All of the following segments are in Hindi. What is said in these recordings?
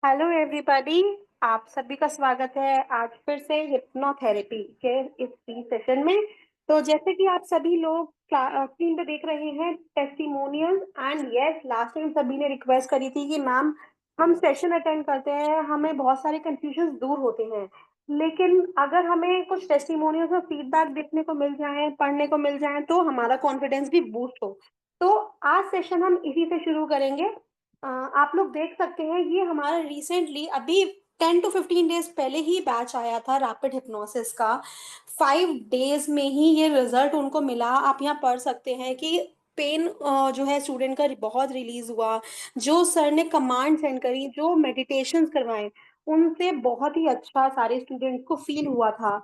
Hello everybody. आप सभी का स्वागत है आज फिर से हिप्नोथेरेपी के इस सेशन में। तो जैसे कि आप सभी लोग स्क्रीन पे देख रहे हैं testimonials and yes, last time सभी ने रिक्वेस्ट करी थी कि मैम हम सेशन अटेंड करते हैं, हमें बहुत सारे कंफ्यूजन दूर होते हैं, लेकिन अगर हमें कुछ टेस्टिमोनियल्स और फीडबैक देखने को मिल जाए, पढ़ने को मिल जाए, तो हमारा कॉन्फिडेंस भी बूस्ट हो। तो आज सेशन हम इसी से शुरू करेंगे। आप लोग देख सकते हैं ये हमारा रिसेंटली अभी 10 to 15 डेज पहले ही बैच आया था रैपिड हिप्नोसिस का। 5 डेज में ही ये रिजल्ट उनको मिला। आप यहाँ पढ़ सकते हैं कि पेन जो है स्टूडेंट का बहुत रिलीज हुआ। जो सर ने कमांड सेंड करी, जो मेडिटेशंस करवाए, उनसे बहुत ही अच्छा सारे स्टूडेंट्स को फील हुआ था।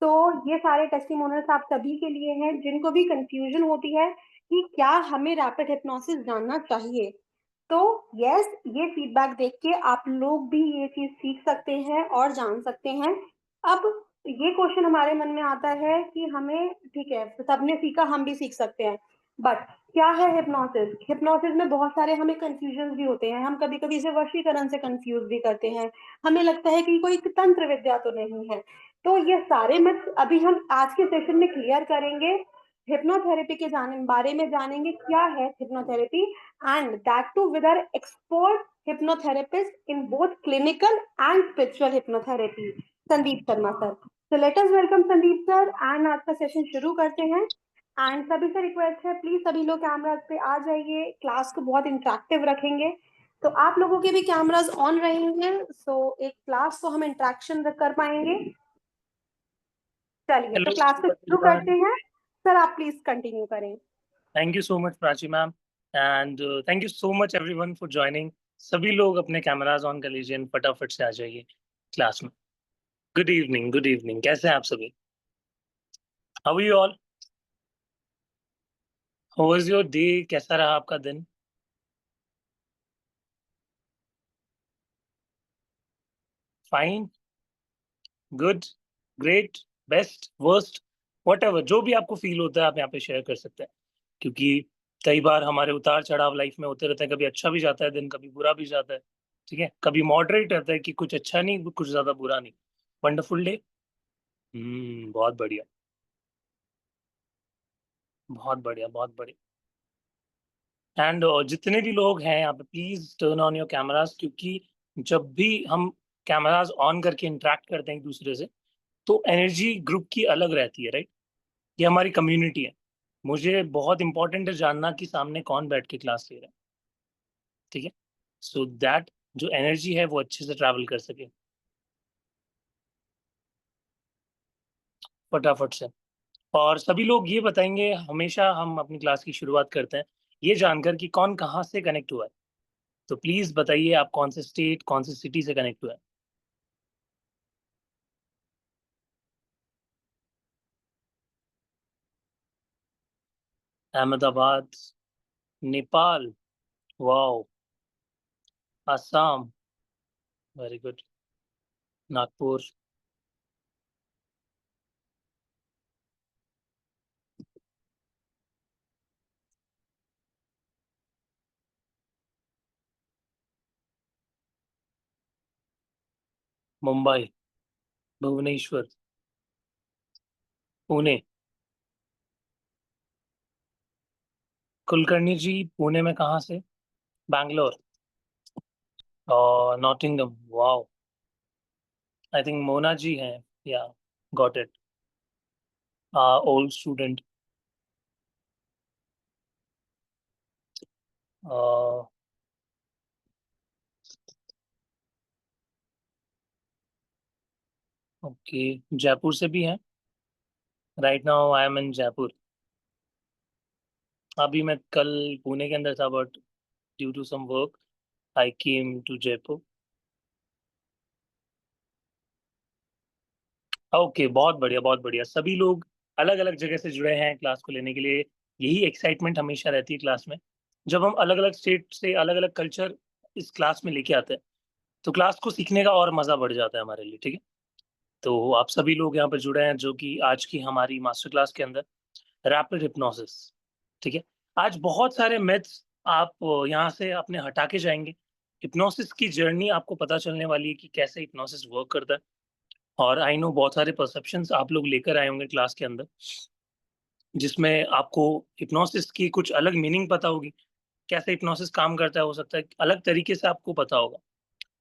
तो ये सारे टेस्टिमोनियल्स आप सभी के लिए हैं जिनको भी कंफ्यूजन होती है कि क्या हमें रैपिड हिप्नोसिस जानना चाहिए। तो यस, ये फीडबैक देख के आप लोग भी ये चीज सीख सकते हैं और जान सकते हैं। अब ये क्वेश्चन हमारे मन में आता है कि हमें ठीक है, सबने सीखा, हम भी सीख सकते हैं, बट क्या है हिप्नोसिस? हिप्नोसिस में बहुत सारे हमें कंफ्यूजन भी होते हैं। हम कभी कभी इसे वशीकरण से कंफ्यूज भी करते हैं। हमें लगता है कि कोई तंत्र विद्या तो नहीं है। तो ये सारे मिथ्स अभी हम आज के सेशन में क्लियर करेंगे। हिप्नोथेरेपी के बारे में जानेंगे, क्या है hypnotherapy, and that too with our expert hypnotherapist in both clinical and spiritual hypnotherapy, Sandeep Sharma sir. So let us welcome Sandeep sir and आज का सेशन शुरू करते हैं। एंड सभी से रिक्वेस्ट है, प्लीज सभी लोग कैमराज पे आ जाइए, क्लास को बहुत इंटरेक्टिव रखेंगे। तो आप लोगों के भी कैमराज ऑन रहेंगे, सो एक क्लास को हम इंटरेक्शन कर पाएंगे। चलिए तो हेलो क्लास को शुरू करते एवरीवन, हैं। सर आप प्लीज कंटिन्यू करें। Thank you so much Prachi ma'am and thank you so much everyone for joining. सभी लोग अपने कैमरास ऑन कर लीजिए and फटाफट से आ जाइए क्लास में। गुड इवनिंग, कैसे हैं आप सभी? How are you all? How was your day? कैसा रहा आपका दिन? Fine, good, great, best, worst, whatever जो भी आपको फील होता है आप यहाँ पे शेयर कर सकते हैं, क्योंकि कई बार हमारे उतार चढ़ाव लाइफ में होते रहते हैं। कभी अच्छा भी जाता है दिन, कभी बुरा भी जाता है। ठीक है, कभी मॉडरेट रहता है कि कुछ अच्छा नहीं, कुछ ज्यादा बुरा नहीं। Wonderful day. बहुत बढ़िया, बहुत बढ़िया, बहुत बढ़िया। एंड जितने भी लोग हैं यहाँ पे, please turn on your cameras, क्योंकि जब भी हम कैमरास ऑन करके इंटरेक्ट करते हैं एक दूसरे से, तो एनर्जी ग्रुप की अलग रहती है, राइट? ये हमारी कम्युनिटी है। मुझे बहुत इंपॉर्टेंट है जानना कि सामने कौन बैठ के क्लास ले रहा है। ठीक है, सो दैट जो एनर्जी है वो अच्छे से ट्रैवल कर सके फटाफट से। और सभी लोग ये बताएंगे, हमेशा हम अपनी क्लास की शुरुआत करते हैं ये जानकर कि कौन कहाँ से कनेक्ट हुआ है। तो प्लीज बताइए आप कौन से स्टेट, कौन से सिटी से कनेक्ट हुआ है। Ahmedabad, Nepal, wow, Assam, very good, Nagpur, Mumbai, Bhubaneswar, Pune. Kulkarni ji Pune में कहाँ से? बैंगलोर और Nottingham, wow. I think Mona ji हैं, yeah got it, old student. Okay, Jaipur से भी हैं। Right now I am in Jaipur. अभी मैं कल पुणे के अंदर था, but due to some work I came to Jaipur. Okay, बहुत बढ़िया, बहुत बढ़िया। सभी लोग अलग अलग जगह से जुड़े हैं क्लास को लेने के लिए। यही एक्साइटमेंट हमेशा रहती है क्लास में, जब हम अलग अलग स्टेट से अलग अलग कल्चर इस क्लास में लेके आते हैं, तो क्लास को सीखने का और मजा बढ़ जाता है हमारे लिए। ठीक है, तो आप सभी लोग यहाँ पर जुड़े हैं जो कि आज की हमारी मास्टर क्लास के अंदर रैपिड हिप्नोसिस। ठीक है, आज बहुत सारे मिथ्स आप यहाँ से अपने हटा के जाएंगे। हिप्नोसिस की जर्नी आपको पता चलने वाली है कि कैसे हिप्नोसिस वर्क करता है। और आई नो बहुत सारे परसेप्शंस आप लोग लेकर आए होंगे क्लास के अंदर, जिसमें आपको हिप्नोसिस की कुछ अलग मीनिंग पता होगी, कैसे हिप्नोसिस काम करता है, हो सकता है अलग तरीके से आपको पता होगा।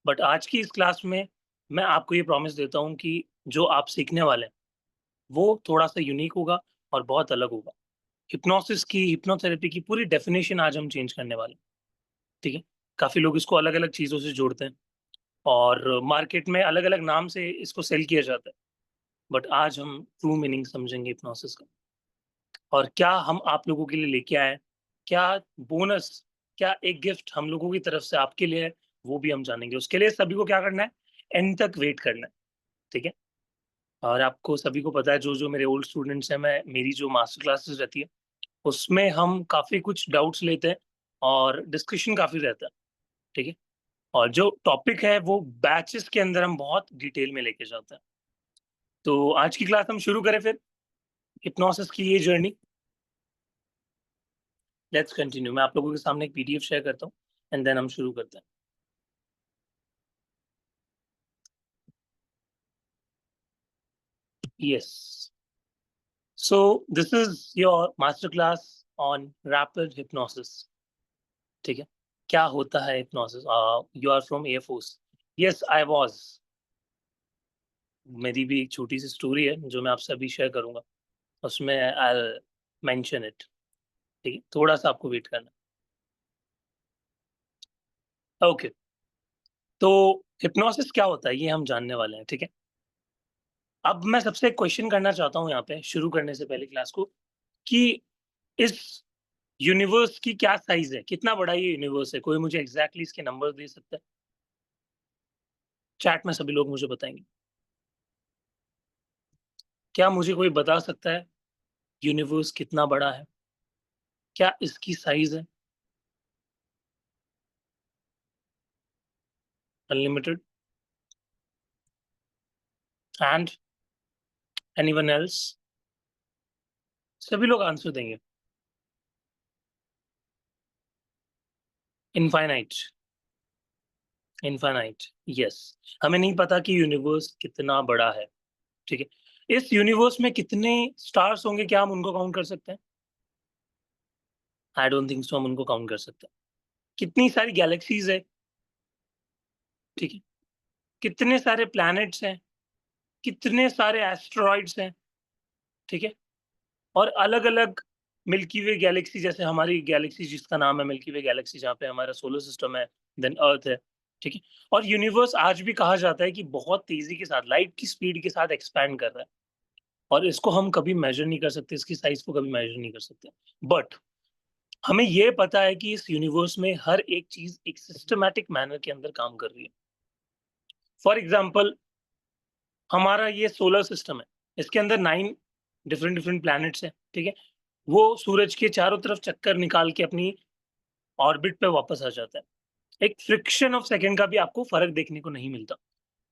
बट आज की इस क्लास में मैं आपको ये प्रॉमिस देता हूँ कि जो आप सीखने वाले हैं, वो थोड़ा-सा यूनिक होगा और बहुत अलग होगा। हिप्नोसिस की, हिप्नोथेरेपी की पूरी डेफिनिशन आज हम चेंज करने वाले हैं, ठीक है? काफ़ी लोग इसको अलग-अलग चीज़ों से जोड़ते हैं और मार्केट में अलग-अलग नाम से इसको सेल किया जाता है। बट आज हम ट्रू मीनिंग समझेंगे हिप्नोसिस का। और क्या हम आप लोगों के लिए लेके आए हैं, क्या बोनस, क्या एक गिफ्ट हम लोगों की तरफ से आपके लिए है, वो भी हम जानेंगे। उसके लिए सभी को क्या करना है, एंड तक वेट करना है, ठीक है? और आपको सभी को पता है, जो-जो मेरे ओल्ड स्टूडेंट्स हैं, मैं मेरी जो मास्टर क्लासेस रहती है, उसमें हम काफ़ी कुछ डाउट्स लेते हैं और डिस्कशन काफ़ी रहता है, ठीक है? और जो टॉपिक है वो बैचेस के अंदर हम बहुत डिटेल में लेके जाते हैं। तो आज की क्लास हम शुरू करें फिर, हिप्नोसिस की ये जर्नी। Let's continue. मैं आप लोगों के सामने एक पीडीएफ शेयर करता हूँ एंड देन हम शुरू करते हैं। Yes, so this is your master class on rapid hypnosis, ठीक है? क्या होता है hypnosis? You are from air force? Yes, I was. मेरी भी एक छोटी सी स्टोरी है जो मैं आपसे अभी शेयर करूंगा, उसमें आई मेंशन इट, ठीक है? थोड़ा सा आपको वेट करना। ओके, तो हिप्नोसिस क्या होता है ये हम जानने वाले हैं, ठीक है? अब मैं सबसे एक क्वेश्चन करना चाहता हूँ यहाँ पे शुरू करने से पहले क्लास को, कि इस यूनिवर्स की क्या साइज़ है? कितना बड़ा ये यूनिवर्स है? कोई मुझे एग्ज़ैक्टली इसके नंबर दे सकता है? चैट में सभी लोग मुझे बताएँगे। क्या मुझे कोई बता सकता है यूनिवर्स कितना बड़ा है? क्या इसकी साइज़ है अनलिमिटेड? And anyone else? सभी लोग आंसर देंगे। Infinite, infinite, yes. हमें नहीं पता कि यूनिवर्स कितना बड़ा है, ठीक है? इस यूनिवर्स में कितने स्टार्स होंगे, क्या हम उनको काउंट कर सकते हैं? आई डोंट थिंक सो हम उनको काउंट कर सकते। कितनी सारी गैलेक्सीज़ है, ठीक है? कितने सारे प्लैनेट्स हैं, कितने सारे एस्टेरॉइड्स हैं, ठीक है? और अलग-अलग मिल्की वे गैलेक्सी, जैसे हमारी गैलेक्सी जिसका नाम है मिल्की वे गैलेक्सी, जहाँ पे हमारा सोलर सिस्टम है, देन अर्थ है, ठीक है? और यूनिवर्स आज भी कहा जाता है कि बहुत तेज़ी के साथ, लाइट की स्पीड के साथ एक्सपैंड कर रहा है और इसको हम कभी मेज़र नहीं कर सकते, इसकी साइज़ को कभी मेज़र नहीं कर सकते। बट हमें ये पता है कि इस यूनिवर्स में हर एक चीज़ एक सिस्टमैटिक मैनर के अंदर काम कर रही है। फॉर एग्ज़ाम्पल, हमारा ये सोलर सिस्टम है, इसके अंदर 9 डिफरेंट प्लैनेट्स हैं, ठीक है? वो सूरज के चारों तरफ चक्कर निकाल के अपनी ऑर्बिट पे वापस आ जाता है। एक फ्रिक्शन ऑफ सेकंड का भी आपको फ़र्क देखने को नहीं मिलता।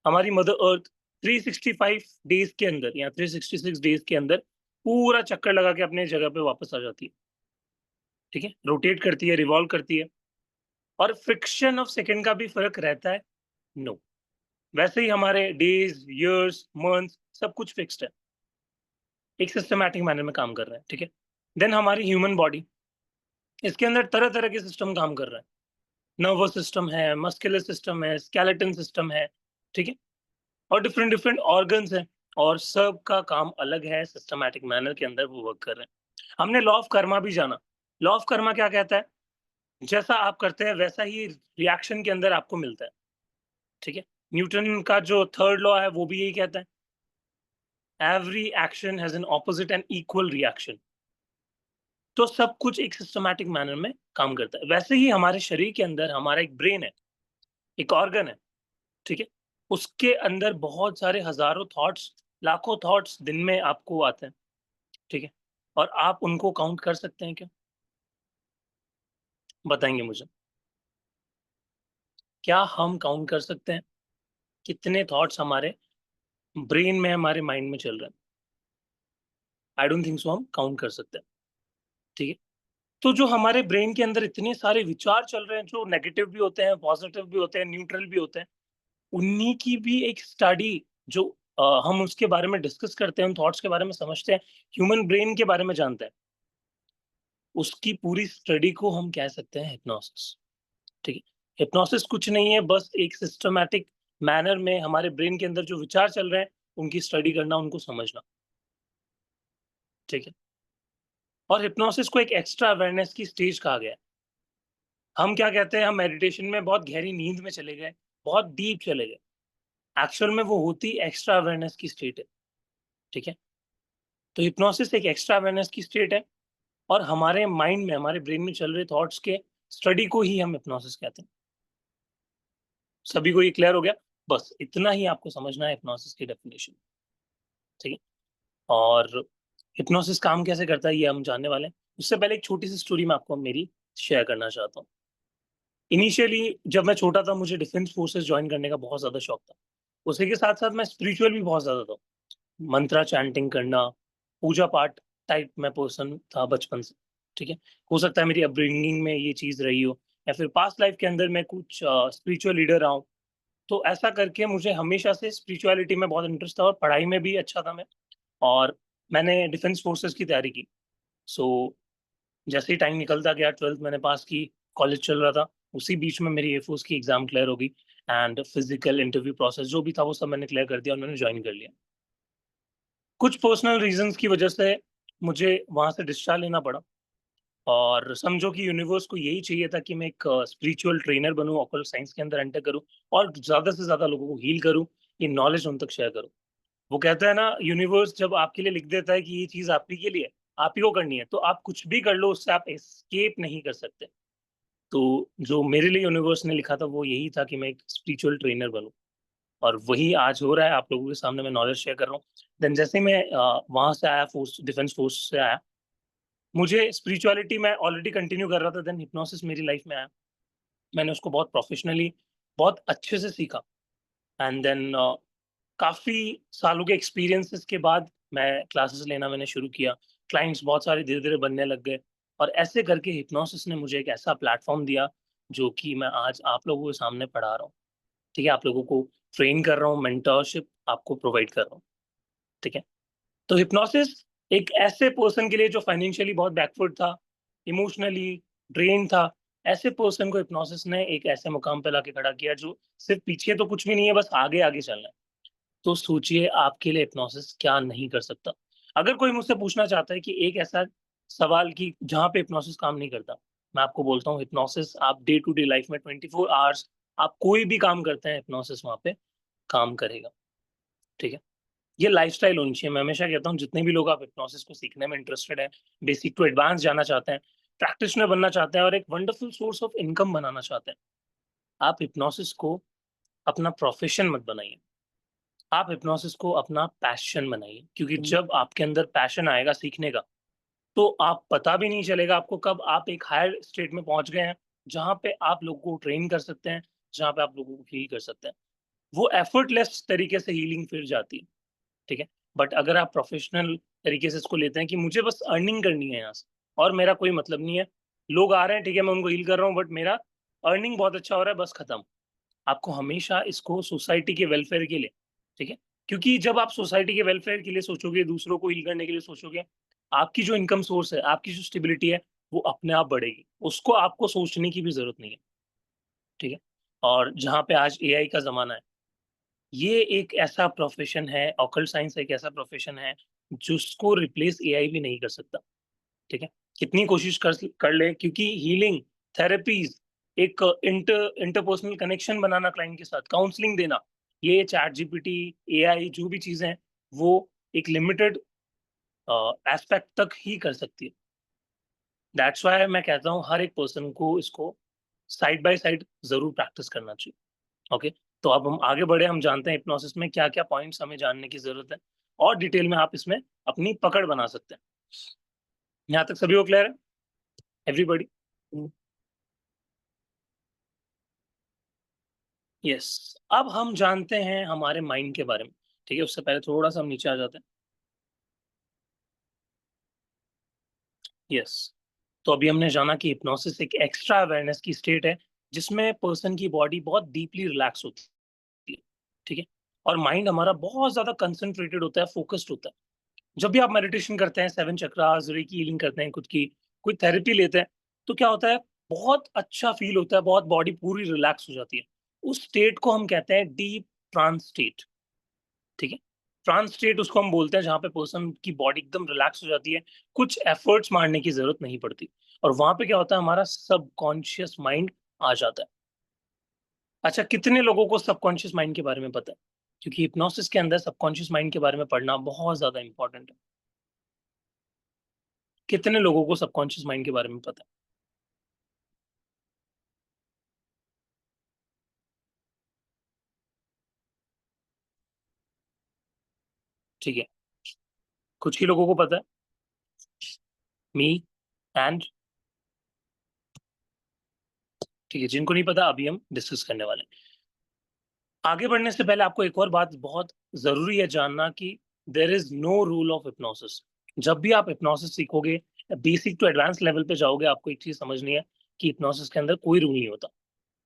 हमारी मदर अर्थ 365 डेज़ के अंदर या 366 डेज़ के अंदर पूरा चक्कर लगा के अपने जगह पे वापस आ जाती है, ठीक है? रोटेट करती है, रिवॉल्व करती है और फ्रिक्शन ऑफ सेकंड का भी फ़र्क रहता है? नो। वैसे ही हमारे डेज़, ईयर्स, मंथ्स सब कुछ फिक्स्ड है। एक सिस्टमैटिक मैनर में काम कर रहा है, ठीक है? देन हमारी ह्यूमन बॉडी, इसके अंदर तरह-तरह के सिस्टम काम कर रहा है। नर्वस सिस्टम है, मस्कुलर सिस्टम है, स्केलेटन सिस्टम है, ठीक है? और डिफरेंट ऑर्गन्स हैं और सबका काम अलग है, सिस्टमैटिक मैनर के अंदर वो वर्क कर रहे हैं। हमने लॉ ऑफ कर्मा भी जाना। लॉ ऑफ कर्मा क्या कहता है? जैसा आप करते हैं वैसा ही रिएक्शन के अंदर आपको मिलता है, ठीक है? न्यूटन का जो थर्ड लॉ है वो भी यही कहता है, every action has an opposite and equal reaction. तो सब कुछ एक सिस्टमैटिक मैनर में काम करता है। वैसे ही हमारे शरीर के अंदर हमारा एक ब्रेन है, एक ऑर्गन है, ठीक है? उसके अंदर बहुत सारे हज़ारों थॉट्स, लाखों थॉट्स दिन में आपको आते हैं, ठीक है? और आप उनको काउंट कर सकते हैं क्या? बताएँगे मुझे। क्या हम काउंट कर सकते हैं, कितने थॉट्स हमारे ब्रेन में, हमारे माइंड में चल रहे हैं? आई डोंट थिंक सो हम काउंट कर सकते हैं, ठीक है? तो जो हमारे ब्रेन के अंदर इतने सारे विचार चल रहे हैं, जो नेगेटिव भी होते हैं, पॉजिटिव भी होते हैं, न्यूट्रल भी होते हैं, उन्हीं की भी एक स्टडी जो हम उसके बारे में डिस्कस करते हैं, उन थॉट्स के बारे में समझते हैं, ह्यूमन ब्रेन के बारे में जानते हैं, उसकी पूरी स्टडी को हम कह सकते हैं हिप्नोसिस, ठीक है? हिप्नोसिस कुछ नहीं है, बस एक सिस्टमैटिक मैनर में हमारे ब्रेन के अंदर जो विचार चल रहे हैं, उनकी स्टडी करना, उनको समझना, ठीक है? और हिप्नोसिस को एक एक्स्ट्रा अवेयरनेस की स्टेज कहा गया है। हम क्या कहते हैं, हम मेडिटेशन में बहुत गहरी नींद में चले गए, बहुत डीप चले गए। एक्चुअल में वो होती एक्स्ट्रा अवेयरनेस की स्टेट है, ठीक है? तो हिप्नोसिस एक एक्स्ट्रा अवेयरनेस की स्टेट है और हमारे माइंड में, हमारे ब्रेन में चल रहे थॉट्स के स्टडी को ही हम हिप्नोसिस कहते हैं। सभी को ये क्लियर हो गया? बस इतना ही आपको समझना है हिप्नोसिस की डेफिनेशन, ठीक है? और हिप्नोसिस काम कैसे करता है ये हम जानने वाले हैं। उससे पहले एक छोटी-सी स्टोरी मैं आपको मेरी शेयर करना चाहता हूँ। इनिशियली जब मैं छोटा था, मुझे डिफेंस फोर्सेस जॉइन करने का बहुत ज़्यादा शौक था। उसी के साथ-साथ मैं स्पिरिचुअल भी बहुत ज़्यादा था। मंत्रा चैंटिंग करना, पूजा-पाठ टाइप मैं पर्सन था बचपन से, ठीक है? हो सकता है मेरी अपब्रिंगिंग में ये चीज़ रही हो या फिर पास्ट लाइफ के अंदर मैं कुछ स्पिरिचुअल लीडर रहा हूँ। तो ऐसा करके मुझे हमेशा से स्पिरिचुअलिटी में बहुत इंटरेस्ट था और पढ़ाई में भी अच्छा था मैं, और मैंने डिफेंस फोर्सेस की तैयारी की। सो जैसे ही टाइम निकलता गया, 12th मैंने पास की, कॉलेज चल रहा था, उसी बीच में मेरी एयरफोर्स की एग्ज़ाम क्लियर हो गई एंड फिज़िकल इंटरव्यू प्रोसेस जो भी था वो सब मैंने क्लियर कर दिया और मैंने जॉइन कर लिया। कुछ पर्सनल रीज़न्स की वजह से मुझे वहाँ से डिस्चार्ज लेना पड़ा और समझो कि यूनिवर्स को यही चाहिए था कि मैं एक स्पिरिचुअल ट्रेनर बनूँ, ऑकल्ट साइंस के अंदर एंटर करूँ और ज़्यादा से ज़्यादा लोगों को हील करूँ, ये नॉलेज उन तक शेयर करूँ। वो कहता है ना, यूनिवर्स जब आपके लिए लिख देता है कि ये चीज़ आप ही के लिए है, आप ही को करनी है, तो आप कुछ भी कर लो, उससे आप एस्केप नहीं कर सकते। तो जो मेरे लिए यूनिवर्स ने लिखा था वो यही था कि मैं एक स्पिरिचुअल ट्रेनर बनूँ और वही आज हो रहा है, आप लोगों के सामने मैं नॉलेज शेयर कर रहा हूँ। देन जैसे ही मैं वहाँ से आया, डिफेंस फोर्स से आया, मुझे स्पिरिचुअलिटी मैं ऑलरेडी कंटिन्यू कर रहा था, देन हिप्नोसिस मेरी लाइफ में आया। मैंने उसको बहुत प्रोफेशनली, बहुत अच्छे से सीखा एंड देन काफ़ी सालों के एक्सपीरियंसेस के बाद मैं क्लासेस लेना मैंने शुरू किया। क्लाइंट्स बहुत सारे धीरे-धीरे बनने लग गए और ऐसे करके हिप्नोसिस ने मुझे एक ऐसा प्लेटफ़ॉर्म दिया, जो कि मैं आज आप लोगों के सामने पढ़ा रहा हूँ। ठीक है? आप लोगों को ट्रेन कर रहा हूँ, मेंटरशिप आपको प्रोवाइड कर रहा हूँ। ठीक है? तो हिप्नोसिस एक ऐसे पर्सन के लिए जो फाइनेंशियली बहुत बैकवर्ड था, इमोशनली ड्रेन्ड था, ऐसे पर्सन को हिप्नोसिस ने एक ऐसे मुकाम पे लाके खड़ा किया जो सिर्फ़ पीछे तो कुछ भी नहीं है, बस आगे-आगे चलना है। तो सोचिए आपके लिए हिप्नोसिस क्या नहीं कर सकता। अगर कोई मुझसे पूछना चाहता है कि एक ऐसा सवाल कि जहाँ पे हिप्नोसिस काम नहीं करता, मैं आपको बोलता हूँ हिप्नोसिस आप डे टू डे लाइफ में 24 आवर्स आप कोई भी काम करते हैं, हिप्नोसिस वहाँ पे काम करेगा, ठीक है? ये लाइफ़स्टाइल होनी चाहिए। मैं हमेशा कहता हूँ जितने भी लोग आप हिप्नोसिस को सीखने में इंटरेस्टेड हैं, बेसिक टू एडवांस जाना चाहते हैं, प्रैक्टिशनर बनना चाहते हैं और एक वंडरफुल सोर्स ऑफ इनकम बनाना चाहते हैं, आप हिप्नोसिस को अपना प्रोफ़ेशन मत बनाइए। आप हिप्नोसिस को अपना पैशन बनाइए, क्योंकि जब आपके अंदर पैशन आएगा सीखने का, तो आप पता भी नहीं चलेगा आपको कब आप एक हायर स्टेट में पहुँच गए हैं, जहाँ पे आप लोगों को ट्रेन कर सकते हैं, जहाँ पे आप लोगों को हील कर सकते हैं। वो एफर्टलेस तरीके से हीलिंग फिर जाती है, ठीक है? बट अगर आप प्रोफेशनल तरीके से इसको लेते हैं कि मुझे बस अर्निंग करनी है यहाँ से और मेरा कोई मतलब नहीं है, लोग आ रहे हैं, ठीक है, मैं उनको हील कर रहा हूँ बट मेरा अर्निंग बहुत अच्छा हो रहा है, बस खत्म। आपको हमेशा इसको सोसाइटी के वेलफेयर के लिए, ठीक है? क्योंकि जब आप सोसाइटी के वेलफेयर के लिए सोचोगे, दूसरों को हील करने के लिए सोचोगे, आपकी जो इनकम सोर्स है, आपकी जो स्टेबिलिटी है, वो अपने आप बढ़ेगी। उसको आपको सोचने की भी ज़रूरत नहीं है, ठीक है? और जहाँ पे आज एआई का ज़माना है, ये एक ऐसा प्रोफ़ेशन है, ऑकल्ट साइंस एक ऐसा प्रोफ़ेशन है, जिसको रिप्लेस एआई भी नहीं कर सकता। ठीक है? कितनी कोशिश कर ले, क्योंकि हीलिंग, थेरेपीज़, एक इंटरपर्सनल कनेक्शन बनाना क्लाइंट के साथ, काउंसलिंग देना, ये चैट जीपीटी, एआई जो भी चीज़ें हैं, वो एक लिमिटेड एस्पेक्ट तक ही कर सकती है। दैट्स व्हाई मैं कहता हूँ हर एक पर्सन को इसको साइड बाय साइड ज़रूर प्रैक्टिस करना चाहिए। ओके? तो अब हम आगे बढ़े, हम जानते हैं हिप्नोसिस में क्या-क्या पॉइंट्स हमें जानने की ज़रूरत है और डिटेल में आप इसमें अपनी पकड़ बना सकते हैं। यहाँ तक सभी को क्लियर है? एवरीबॉडी? यस। अब हम जानते हैं हमारे माइंड के बारे में, ठीक है? उससे पहले थोड़ा-सा हम नीचे आ जाते हैं। यस। तो अभी हमने जाना कि हिप्नोसिस एक एक्स्ट्रा अवेयरनेस की स्टेट है, जिसमें पर्सन की बॉडी बहुत डीपली रिलैक्स होती है, ठीक है? और माइंड हमारा बहुत ज़्यादा कंसंट्रेटेड होता है, फोकस्ड होता है। जब भी आप मेडिटेशन करते हैं, 7 चक्रास, रेकी हीलिंग करते हैं खुद की, कोई थेरेपी लेते हैं, तो क्या होता है, बहुत अच्छा फ़ील होता है, बहुत बॉडी पूरी रिलैक्स हो जाती है। उस स्टेट को हम कहते हैं डीप ट्रांस स्टेट, ठीक है? ट्रांस स्टेट उसको हम बोलते हैं जहाँ पे पर्सन की बॉडी एकदम रिलैक्स हो जाती है, कुछ एफर्ट्स मारने की ज़रूरत नहीं पड़ती और वहाँ पे क्या होता है, हमारा सबकॉन्शियस माइंड आ जाता है। अच्छा, कितने लोगों को सबकॉन्शियस माइंड के बारे में पता है? क्योंकि हिप्नोसिस के अंदर सबकॉन्शियस माइंड के बारे में पढ़ना बहुत ज़्यादा इम्पोर्टेंट है। कितने लोगों को सबकॉन्शियस माइंड के बारे में पता है? ठीक है, कुछ ही लोगों को पता है, मी एंड ठीक है, जिनको नहीं पता अभी हम डिस्कस करने वाले हैं। आगे बढ़ने से पहले आपको एक और बात बहुत ज़रूरी है जानना कि there is no rule of hypnosis. जब भी आप हिप्नोसिस सीखोगे, बेसिक टू एडवांस लेवल पे जाओगे, आपको एक चीज़ समझनी है कि हिप्नोसिस के अंदर कोई रूल नहीं होता।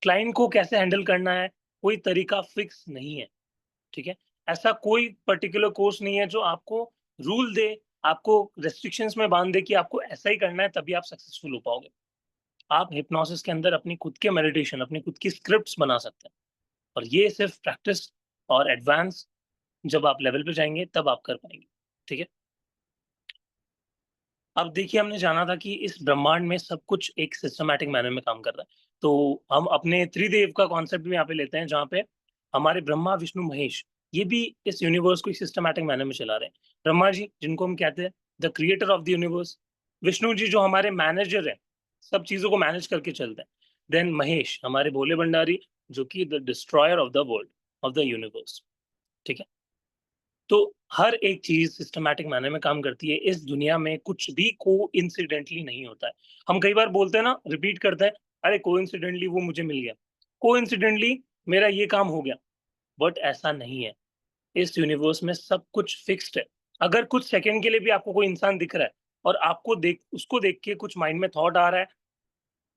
क्लाइंट को कैसे हैंडल करना है, कोई तरीका फिक्स नहीं है, ठीक है? ऐसा कोई पर्टिकुलर कोर्स नहीं है जो आपको रूल दे, आपको रिस्ट्रिक्शंस में बाँध दे कि आपको ऐसा ही करना है तभी आप सक्सेसफुल हो पाओगे। आप हिप्नोसिस के अंदर अपनी खुद के मेडिटेशन, अपनी खुद की स्क्रिप्ट्स बना सकते हैं और ये सिर्फ प्रैक्टिस और एडवांस जब आप लेवल पे जाएँगे तब आप कर पाएँगे, ठीक है? अब देखिए, हमने जाना था कि इस ब्रह्मांड में सब कुछ एक सिस्टमैटिक मैनर में काम कर रहा है। तो हम अपने त्रिदेव का कॉन्सेप्ट भी यहाँ पे लेते हैं, जहाँ पे हमारे ब्रह्मा, विष्णु, महेश, ये भी इस यूनिवर्स को एक सिस्टमैटिक मैनर में चला रहे हैं। ब्रह्मा जी, जिनको हम कहते हैं the creator of the universe, Vishnu ji जो हमारे मैनेजर हैं, सब चीज़ों को मैनेज करके चलते हैं। देन महेश, हमारे भोले भंडारी, जो कि the destroyer of the world, of the universe, ठीक है? तो हर एक चीज़ सिस्टमैटिक मैनर में काम करती है। इस दुनिया में कुछ भी कोइंसिडेंटली नहीं होता है। हम कई बार बोलते हैं ना, रिपीट करते हैं, अरे कोइंसिडेंटली वो मुझे मिल गया, कोइंसिडेंटली मेरा ये काम हो गया, बट ऐसा नहीं है। इस यूनिवर्स में सब कुछ फिक्स्ड है। अगर कुछ सेकंड के लिए भी आपको कोई इंसान दिख रहा है और आपको देख उसको देख के कुछ माइंड में थॉट आ रहा है,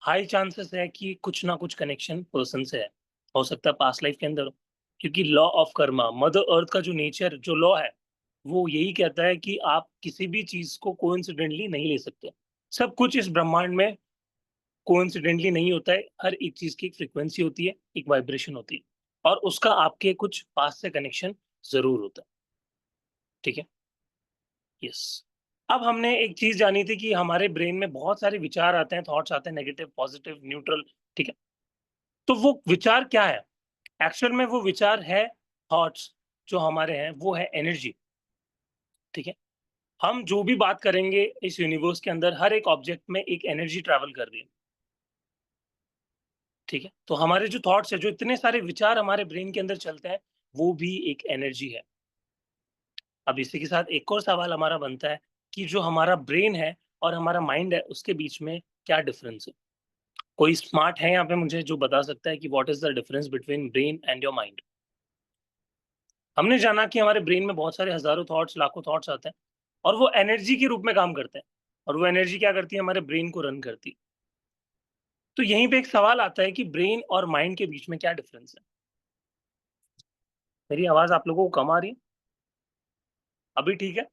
हाई चांसेस है कि कुछ ना कुछ कनेक्शन पर्सन से है। हो सकता है पास्ट लाइफ के अंदर हो। क्योंकि law of Karma, mother earth का जो नेचर, जो लॉ है, वो यही कहता है कि आप किसी भी चीज़ को कोइंसिडेंटली नहीं ले सकते। सब कुछ इस ब्रह्मांड में कोइंसिडेंटली नहीं होता है। हर एक चीज़ की एक फ्रीक्वेंसी होती है, एक वाइब्रेशन होती है और उसका आपके कुछ पास्ट से कनेक्शन ज़रूर होता है। ठीक है? यस। अब हमने एक चीज़ जानी थी कि हमारे ब्रेन में बहुत सारे विचार आते हैं, थॉट्स आते हैं, नेगेटिव, पॉजिटिव, न्यूट्रल, ठीक है? तो वो विचार क्या है? एक्चुअल में वो विचार है थॉट्स जो हमारे हैं, वो है एनर्जी, ठीक है? हम जो भी बात करेंगे इस यूनिवर्स के अंदर, हर एक ऑब्जेक्ट में एक एनर्जी ट्रैवल कर रही है, ठीक है? तो हमारे जो थॉट्स हैं, जो इतने सारे विचार हमारे ब्रेन के अंदर चलते हैं, वो भी एक एनर्जी है। अब इसी के साथ एक और सवाल हमारा बनता है कि जो हमारा ब्रेन है और हमारा माइंड है, उसके बीच में क्या डिफरेंस है? कोई स्मार्ट है यहाँ पे मुझे जो बता सकता है कि what is the difference between brain and your mind? हमने जाना कि हमारे ब्रेन में बहुत सारे हज़ारों थॉट्स, लाखों थॉट्स आते हैं और वो एनर्जी के रूप में काम करते हैं और वो एनर्जी क्या करती है? हमारे ब्रेन को रन करती है। तो यहीं पे एक सवाल आता है कि ब्रेन और माइंड के बीच में क्या डिफरेंस है? मेरी आवाज़ आप लोगों को कम आ रही है? अभी ठीक है?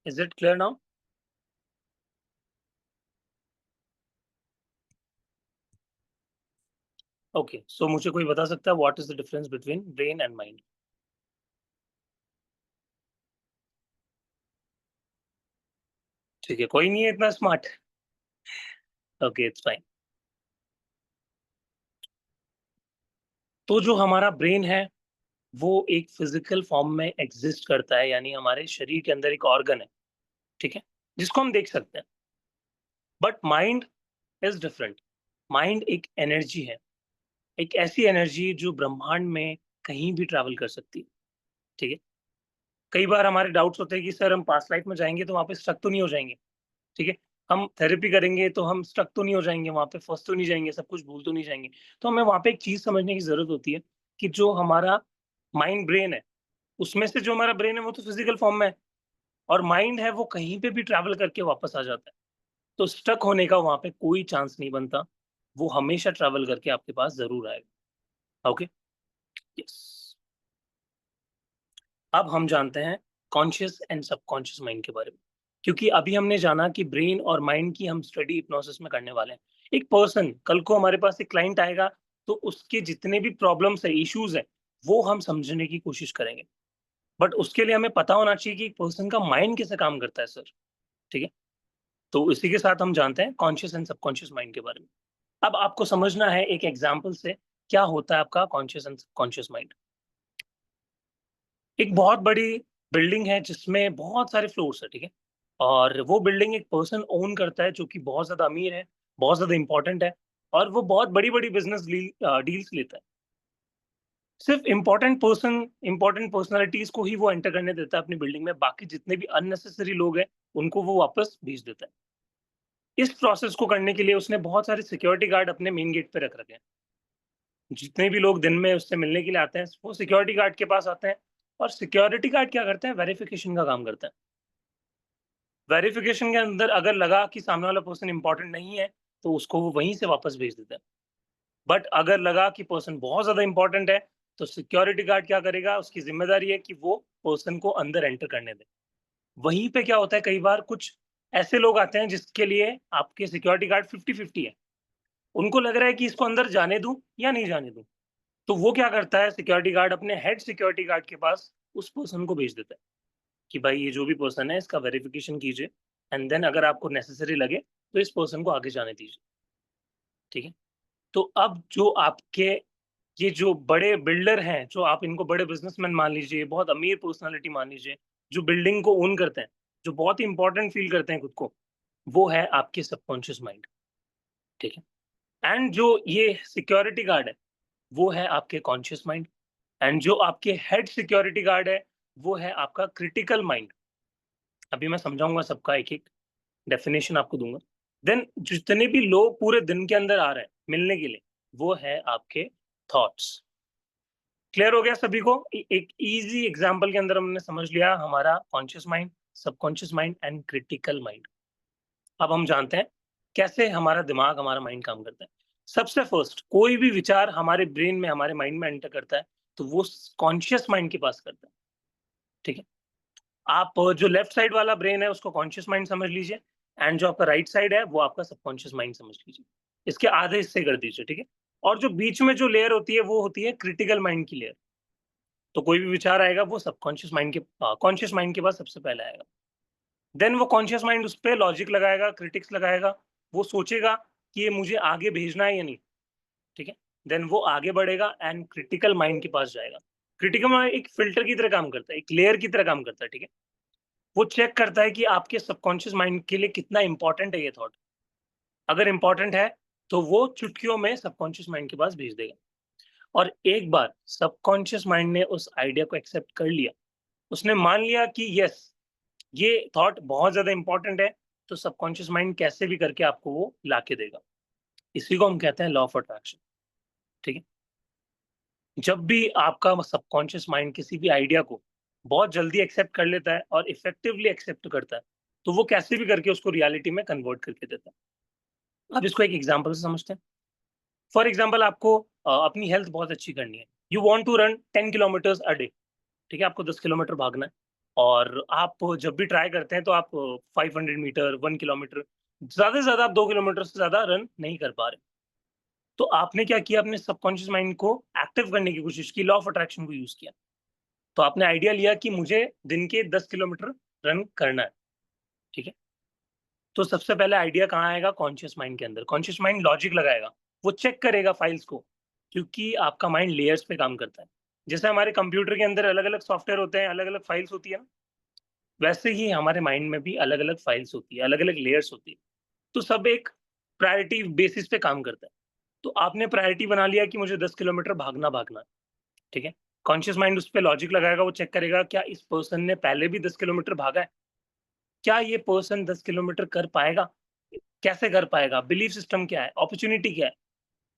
Is it clear now? Okay, so मुझे कोई बता सकता है what is the difference between brain and mind? ठीक है, कोई नहीं है इतना स्मार्ट। Okay, it's fine. तो जो हमारा ब्रेन है, वो एक फिज़िकल फॉर्म में एग्ज़िस्ट करता है, यानी हमारे शरीर के अंदर एक ऑर्गन है, ठीक है? जिसको हम देख सकते हैं। But mind is different. Mind एक एनर्जी है, एक ऐसी एनर्जी जो ब्रह्मांड में कहीं भी ट्रैवल कर सकती है, ठीक है? कई बार हमारे डाउट्स होते हैं कि सर हम पास्ट लाइफ में जाएँगे तो वहाँ पे स्टक तो नहीं हो जाएँगे, ठीक है? हम थेरेपी करेंगे तो हम स्टक तो नहीं हो जाएँगे वहाँ पे, फँस तो नहीं जाएँगे, सब कुछ भूल तो नहीं जाएँगे। तो हमें वहाँ पे एक चीज़ समझने की ज़रूरत होती है कि जो हमारा माइंड ब्रेन है, उसमें से जो हमारा ब्रेन है वो तो फिजिकल फॉर्म में है, और माइंड है वो कहीं पे भी ट्रैवल करके वापस आ जाता है। तो स्टक होने का वहाँ पे कोई चांस नहीं बनता, वो हमेशा ट्रैवल करके आपके पास ज़रूर आएगा। ओके? यस। अब हम जानते हैं कॉन्शियस एंड सबकॉन्शियस माइंड के बारे में। क्योंकि अभी हमने जाना कि ब्रेन और माइंड की हम स्टडी हिप्नोसिस में करने वाले हैं। एक पर्सन कल को हमारे पास एक क्लाइंट आएगा, तो उसके जितने भी प्रॉब्लम्स है, इश्यूज़ हैं, वो हम समझने की कोशिश करेंगे। बट उसके लिए हमें पता होना चाहिए कि पर्सन का माइंड कैसे काम करता है सर, ठीक है? तो इसी के साथ हम जानते हैं कॉन्शियस एंड सबकॉन्शियस माइंड के बारे में। अब आपको समझना है एक एग्जांपल से क्या होता है आपका कॉन्शियस एंड सबकॉन्शियस माइंड। एक बहुत बड़ी बिल्डिंग है जिसमें बहुत सारे फ्लोर्स है, ठीक है? और वो बिल्डिंग एक पर्सन ओन करता है जो कि बहुत ज़्यादा अमीर है, बहुत ज़्यादा इम्पोर्टेंट है, और वो बहुत बड़ी-बड़ी बिज़नेस डील्स लेता है। सिर्फ़ इम्पोर्टेंट पर्सनैलिटीज़ को ही वो एंटर करने देता है अपनी बिल्डिंग में, बाकी जितने भी अननेसेसरी लोग हैं, उनको वो वापस भेज देता है। इस प्रोसेस को करने के लिए उसने बहुत सारे सिक्योरिटी गार्ड अपने मेन गेट पे रख रखे हैं। जितने भी लोग दिन में उससे मिलने के लिए आते हैं, वो सिक्योरिटी गार्ड के पास आते हैं, और सिक्योरिटी गार्ड क्या करते हैं, वेरिफिकेशन का काम करते हैं। वेरिफिकेशन के अंदर अगर लगा कि सामने वाला पर्सन इंपॉर्टेंट नहीं है, तो उसको वो वहीं से वापस भेज देते हैं। बट अगर लगा कि पर्सन बहुत ज़्यादा इंपॉर्टेंट है, तो सिक्योरिटी गार्ड क्या करेगा, उसकी ज़िम्मेदारी है कि वो पर्सन को अंदर एंटर करने दे। वहीं पे क्या होता है, कई बार कुछ ऐसे लोग आते हैं जिसके लिए आपके सिक्योरिटी गार्ड 50-50 है। उनको लग रहा है कि इसको अंदर जाने दूँ या नहीं जाने दूँ। तो वो क्या करता है, सिक्योरिटी गार्ड अपने हेड सिक्योरिटी गार्ड के पास उस पर्सन को भेज देता है कि भाई ये जो भी पर्सन है इसका वेरिफिकेशन कीजिए, एंड देन अगर आपको नेसेसरी लगे तो इस पर्सन को आगे जाने दीजिए, ठीक है? तो अब जो आपके ये जो बड़े बिल्डर हैं, जो आप इनको बड़े बिज़नेसमैन मान लीजिए, बहुत अमीर पर्सनैलिटी मान लीजिए, जो बिल्डिंग को ओन करते हैं, जो बहुत ही इम्पोर्टेंट फ़ील करते हैं खुद को, वो है आपके सबकॉन्शियस माइंड, ठीक है? एंड जो ये सिक्योरिटी गार्ड है, वो है आपके कॉन्शियस माइंड, एंड जो आपके हेड सिक्योरिटी गार्ड है, वो है आपका क्रिटिकल माइंड। अभी मैं समझाऊँगा सबका एक-एक डेफिनेशन आपको दूँगा। देन जितने भी लोग पूरे दिन के अंदर आ रहे हैं मिलने के लिए, वो है आपके थॉट्स। क्लियर हो गया सभी को? एक ईज़ी एग्ज़ाम्पल के अंदर हमने समझ लिया हमारा conscious mind, subconscious mind and critical mind. अब हम जानते हैं कैसे हमारा दिमाग, हमारा माइंड काम करता है। सबसे फर्स्ट कोई भी विचार हमारे ब्रेन में, हमारे माइंड में एंटर करता है, तो वो कॉन्शियस माइंड के पास करता है, ठीक है? आप जो लेफ्ट साइड वाला ब्रेन है उसको कॉन्शियस माइंड समझ लीजिए, एंड जो आपका राइट साइड है वो आपका सबकॉन्शियस माइंड समझ लीजिए। इसके आधे हिस्से कर दीजिए, ठीक है? और जो बीच में जो लेयर होती है वो होती है क्रिटिकल माइंड की लेयर। तो कोई भी विचार आएगा वो सबकॉन्शियस माइंड के कॉन्शियस माइंड के पास सबसे पहले आएगा। देन वो कॉन्शियस माइंड उस पे लॉजिक लगाएगा, क्रिटिक्स लगाएगा, वो सोचेगा कि ये मुझे आगे भेजना है या नहीं, ठीक है? देन वो आगे बढ़ेगा एंड क्रिटिकल माइंड के पास जाएगा। क्रिटिकल माइंड एक फ़िल्टर की तरह काम करता है, एक लेयर की तरह काम करता है, ठीक है? वो चेक करता है कि आपके सबकॉन्शियस माइंड के लिए कितना इम्पोर्टेंट है ये थॉट। अगर इम्पोर्टेंट है, तो वो चुटकियों में सबकॉन्शियस माइंड के पास भेज देगा। और एक बार सबकॉन्शियस माइंड ने उस आइडिया को एक्सेप्ट कर लिया, उसने मान लिया कि यस, ये थॉट बहुत ज़्यादा इम्पोर्टेंट है, तो सबकॉन्शियस माइंड कैसे भी करके आपको वो लाके देगा। इसी को हम कहते हैं लॉ ऑफ अट्रैक्शन, ठीक है? जब भी आपका सबकॉन्शियस माइंड किसी भी आइडिया को बहुत जल्दी एक्सेप्ट कर लेता है और इफेक्टिवली एक्सेप्ट करता है, तो वो कैसे भी करके उसको रियलिटी में कन्वर्ट करके देता है। अब इसको एक एग्जांपल से समझते हैं। फॉर एग्जांपल आपको अपनी हेल्थ बहुत अच्छी करनी है। You want to run 10 kilometres a day, ठीक है? आपको 10 किलोमीटर भागना है, और आप जब भी ट्राई करते हैं तो आप 500 मीटर, 1 किलोमीटर, ज़्यादा से ज़्यादा आप 2 किलोमीटर से ज़्यादा रन नहीं कर पा रहे। तो आपने क्या किया, अपने सबकॉन्शियस माइंड को एक्टिव करने की कोशिश की, लॉ ऑफ अट्रैक्शन को यूज़ किया। तो आपने आइडिया लिया कि मुझे दिन के 10 किलोमीटर रन करना है, ठीक है? तो सबसे पहले आइडिया कहाँ आएगा, कॉन्शियस माइंड के अंदर। कॉन्शियस माइंड लॉजिक लगाएगा, वो चेक करेगा फाइल्स को, क्योंकि आपका माइंड लेयर्स पे काम करता है। जैसे हमारे कंप्यूटर के अंदर अलग-अलग सॉफ्टवेयर होते हैं, अलग-अलग फाइल्स होती है ना, वैसे ही हमारे माइंड में भी अलग-अलग फाइल्स होती है, अलग-अलग लेयर्स होती है। तो सब एक प्रायोरिटी बेसिस पे काम करता है। तो आपने प्रायोरिटी बना लिया कि मुझे 10 किलोमीटर भागना है, ठीक है? कॉन्शियस माइंड उस पे लॉजिक लगाएगा, वो चेक करेगा क्या इस पर्सन ने पहले भी 10 किलोमीटर भागा है? क्या ये पर्सन 10 किलोमीटर कर पाएगा? कैसे कर पाएगा? बिलीफ सिस्टम क्या है? अपॉर्च्युनिटी क्या है?